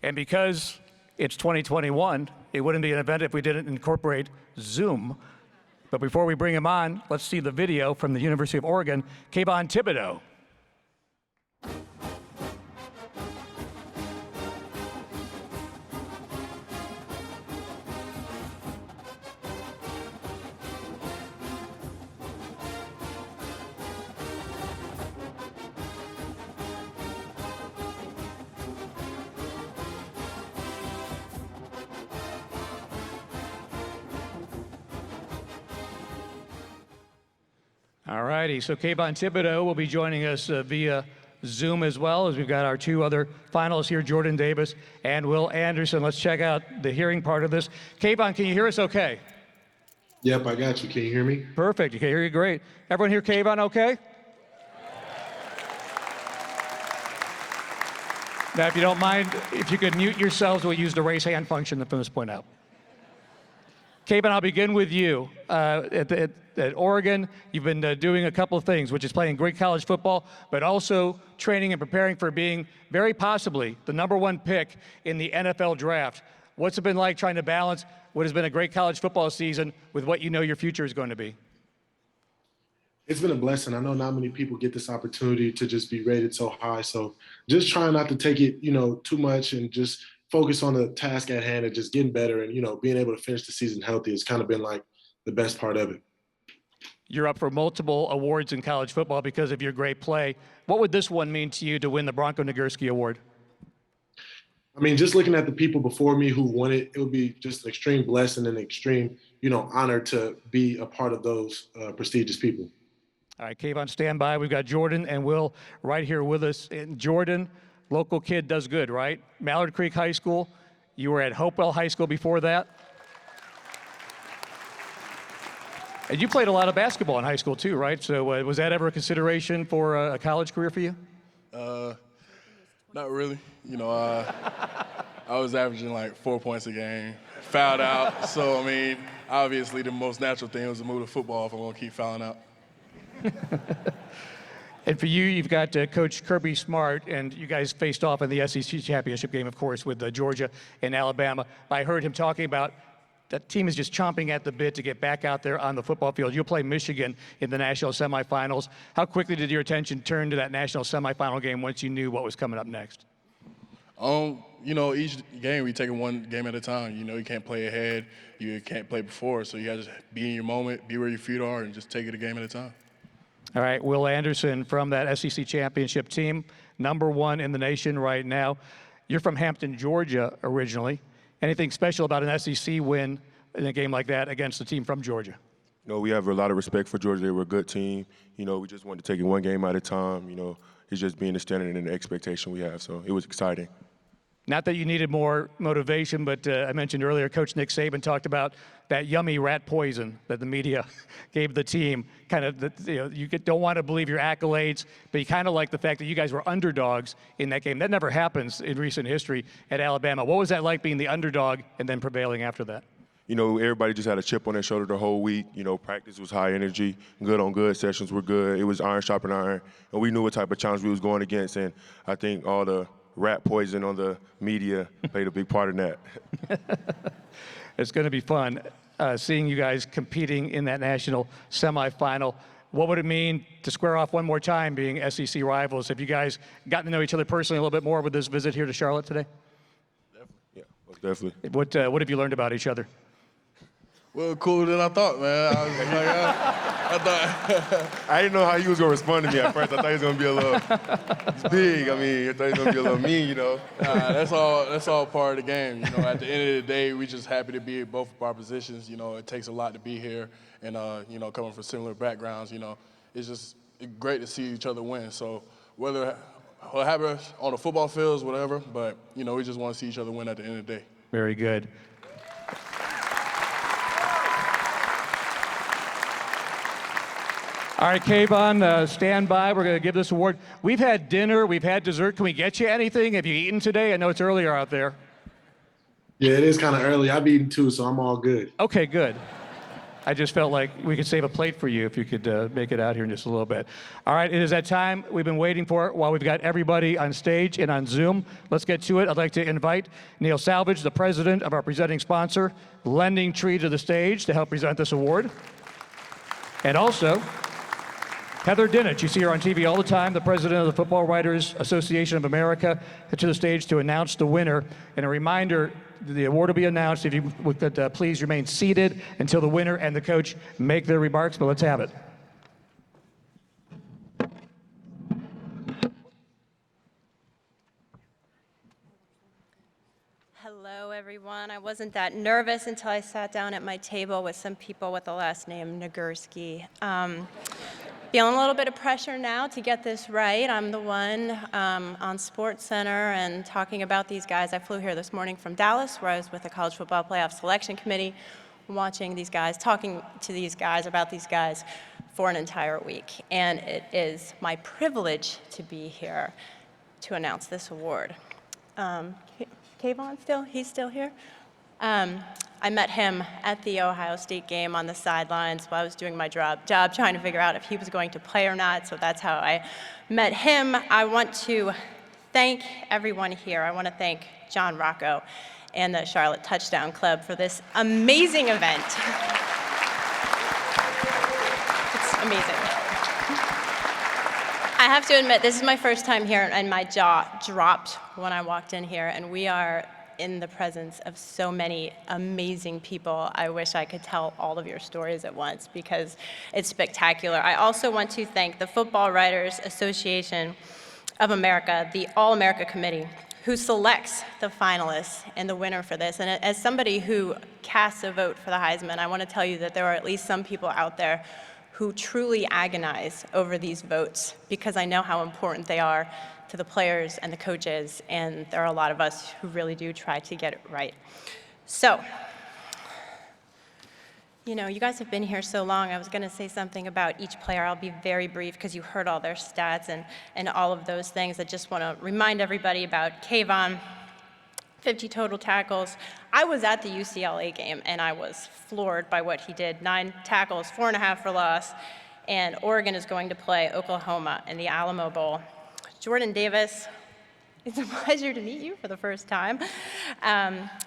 And because it's 2021, it wouldn't be an event if we didn't incorporate Zoom. But before we bring him on, let's see the video from the University of Oregon, Kayvon Thibodeau. All righty, so Kayvon Thibodeau will be joining us via Zoom as well, as we've got our 2 other finalists here, Jordan Davis and Will Anderson. Let's check out the hearing part of this. Kayvon, can you hear us okay? Yep, I got you. Can you hear me? Perfect, you can hear you great. Everyone hear Kayvon okay? Now, if you don't mind, if you could mute yourselves, we'll use the raise hand function from this point out. Kayvon, I'll begin with you. At Oregon, you've been doing a couple of things, which is playing great college football, but also training and preparing for being very possibly the #1 pick in the NFL draft. What's it been like trying to balance what has been a great college football season with what you know your future is going to be? It's been a blessing. I know not many people get this opportunity to just be rated so high. So just trying not to take it, too much and just focus on the task at hand and just getting better and, being able to finish the season healthy has kind of been like the best part of it. You're up for multiple awards in college football because of your great play. What would this one mean to you to win the Bronko Nagurski Award? I mean, just looking at the people before me who won it, it would be just an extreme blessing and an extreme, honor to be a part of those prestigious people. All right, Kayvon, stand by. We've got Jordan and Will right here with us. And Jordan, local kid does good, right? Mallard Creek High School. You were at Hopewell High School before that. And you played a lot of basketball in high school too, right? So was that ever a consideration for a college career for you? Not really. You know, I was averaging like 4 points a game, fouled out. So, I mean, obviously the most natural thing was to move to football if I'm going to keep fouling out. And for you, you've got Coach Kirby Smart, and you guys faced off in the SEC championship game, of course, with Georgia and Alabama. I heard him talking about that team is just chomping at the bit to get back out there on the football field. You'll play Michigan in the national semifinals. How quickly did your attention turn to that national semifinal game once you knew what was coming up next? You know, each game we take it one game at a time. You know, you can't play ahead, you can't play before, so you got to just be in your moment, be where your feet are, and just take it a game at a time. All right, Will Anderson from that SEC championship team, #1 in the nation right now. You're from Hampton, Georgia originally. Anything special about an SEC win in a game like that against a team from Georgia? You know, we have a lot of respect for Georgia. They were a good team. You know, we just wanted to take it one game at a time. You know, it's just being the standard and the expectation we have. So it was exciting. Not that you needed more motivation, but I mentioned earlier, Coach Nick Saban talked about that yummy rat poison that the media gave the team. Kind of, you don't want to believe your accolades, but you kind of like the fact that you guys were underdogs in that game. That never happens in recent history at Alabama. What was that like being the underdog and then prevailing after that? You know, everybody just had a chip on their shoulder the whole week. You know, practice was high energy, good on good, sessions were good. It was iron sharpening iron, and we knew what type of challenge we was going against, and I think all the rat poison on the media played a big part in that. It's going to be fun seeing you guys competing in that national semifinal. What would it mean to square off one more time being SEC rivals? Have you guys gotten to know each other personally a little bit more with this visit here to Charlotte today? Definitely. Yeah, most definitely. What have you learned about each other? Well, cooler than I thought, man. I was like, I thought. I didn't know how you was gonna respond to me at first. I thought he was gonna be a little it's big. I mean, I thought he was gonna be a little mean, you know. Nah, that's all part of the game. You know, at the end of the day, we just happy to be at both of our positions. You know, it takes a lot to be here, and you know, coming from similar backgrounds, you know, it's just great to see each other win. So whether what happens on the football fields, whatever, but you know, we just want to see each other win at the end of the day. Very good. All right, Kayvon, stand by. We're going to give this award. We've had dinner. We've had dessert. Can we get you anything? Have you eaten today? I know it's earlier out there. Yeah, it is kind of early. I've eaten too, so I'm all good. Okay, good. I just felt like we could save a plate for you if you could make it out here in just a little bit. All right, it is that time we've been waiting for while we've got everybody on stage and on Zoom. Let's get to it. I'd like to invite Neil Salvage, the president of our presenting sponsor, Lending Tree, to the stage to help present this award. And also, Heather Dinich, you see her on TV all the time, the president of the Football Writers Association of America, to the stage to announce the winner. And a reminder, the award will be announced. If you could please remain seated until the winner and the coach make their remarks, but let's have it. Hello, everyone. I wasn't that nervous until I sat down at my table with some people with the last name Nagurski. Feeling a little bit of pressure now to get this right. I'm the one on SportsCenter and talking about these guys. I flew here this morning from Dallas, where I was with the College Football Playoff Selection Committee, watching these guys, talking to these guys about these guys for an entire week. And it is my privilege to be here to announce this award. Kayvon he's still here? I met him at the Ohio State game on the sidelines while I was doing my job trying to figure out if he was going to play or not, so that's how I met him. I want to thank everyone here. I want to thank John Rocco and the Charlotte Touchdown Club for this amazing event. It's amazing. I have to admit, this is my first time here, and my jaw dropped when I walked in here, and we are in the presence of so many amazing people. I wish I could tell all of your stories at once because it's spectacular. I also want to thank the Football Writers Association of America, the All-America Committee, who selects the finalists and the winner for this. And as somebody who casts a vote for the Heisman, I want to tell you that there are at least some people out there who truly agonize over these votes because I know how important they are to the players and the coaches, and there are a lot of us who really do try to get it right. So, You know, you guys have been here so long. I was going to say something about each player. I'll be very brief because you heard all their stats and all of those things. I just want to remind everybody about Kayvon. 50 total tackles. I was at the UCLA game, and I was floored by what he did. 9 tackles, 4.5 for loss, and Oregon is going to play Oklahoma in the Alamo Bowl. Jordan Davis, it's a pleasure to meet you for the first time.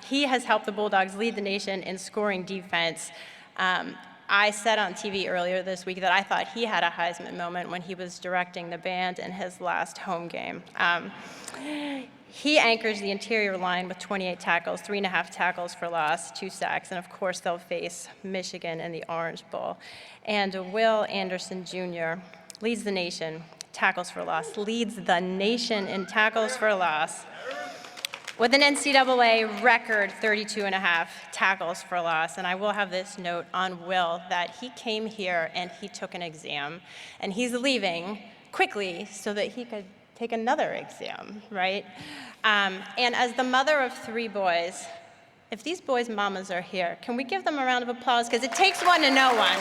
He has helped the Bulldogs lead the nation in scoring defense. I said on TV earlier this week that I thought he had a Heisman moment when he was directing the band in his last home game. He anchors the interior line with 28 tackles, 3.5 tackles for loss, 2 sacks, and of course they'll face Michigan in the Orange Bowl. And Will Anderson Jr. leads the nation, tackles for loss, leads the nation in tackles for loss with an NCAA record 32.5 tackles for loss. And I will have this note on Will that he came here and he took an exam, and he's leaving quickly so that he could take another exam, right? And as the mother of 3 boys, if these boys' mamas are here, can we give them a round of applause? Because it takes one to know one.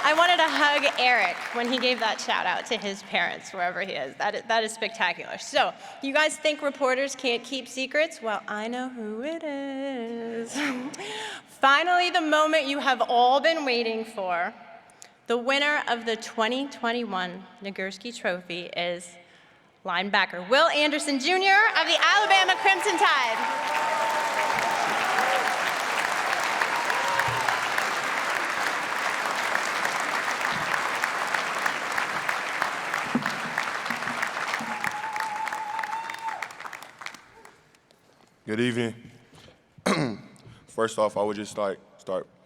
I wanted to hug Eric when he gave that shout out to his parents, wherever he is. That is spectacular. So, you guys think reporters can't keep secrets? Well, I know who it is. Finally, the moment you have all been waiting for. The winner of the 2021 Nagurski Trophy is linebacker Will Anderson Jr. of the Alabama Crimson Tide. Good evening. First off, I would just start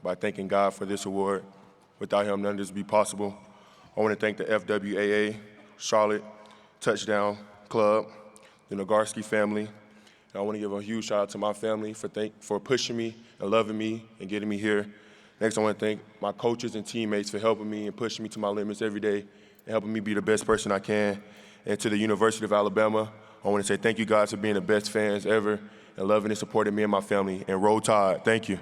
by thanking God for this award. Without him, none of this would be possible. I want to thank the FWAA, Charlotte Touchdown Club, the Nagurski family. And I want to give a huge shout out to my family for pushing me and loving me and getting me here. Next, I want to thank my coaches and teammates for helping me and pushing me to my limits every day and helping me be the best person I can. And to the University of Alabama, I want to say thank you guys for being the best fans ever and loving and supporting me and my family. And Roll Tide, thank you.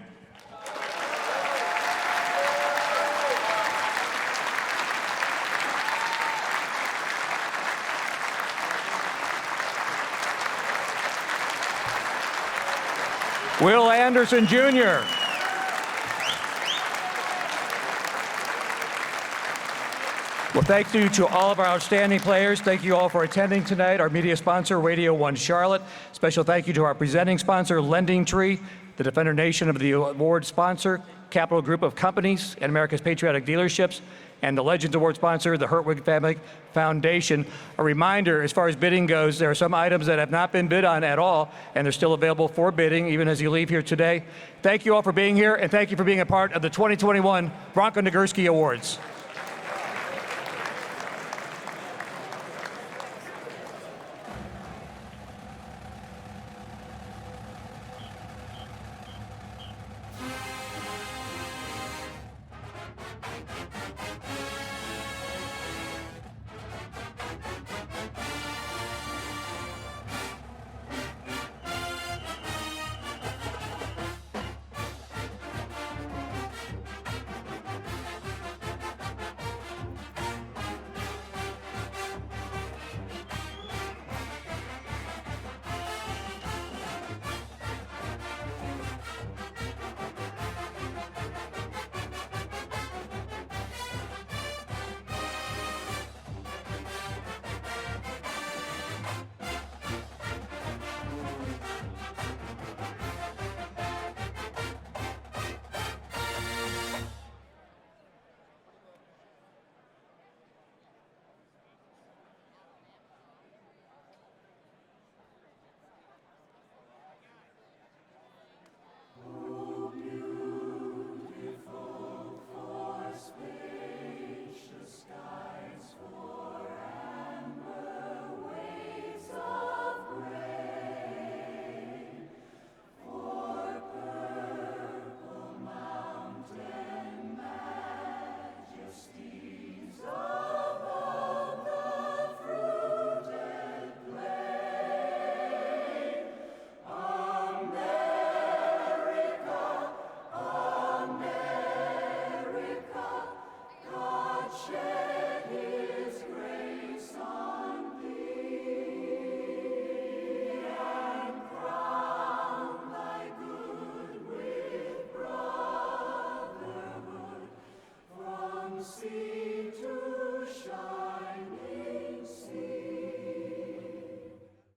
Will Anderson Jr. Well, thank you to all of our outstanding players. Thank you all for attending tonight. Our media sponsor, Radio 1 Charlotte. Special thank you to our presenting sponsor, Lending Tree, the Defender Nation of the award sponsor, Capital Group of Companies, and America's Patriotic Dealerships, and the Legends Award sponsor, the Hertwig Family Foundation. A reminder, as far as bidding goes, there are some items that have not been bid on at all, and they're still available for bidding, even as you leave here today. Thank you all for being here, and thank you for being a part of the 2021 Bronko Nagurski Awards.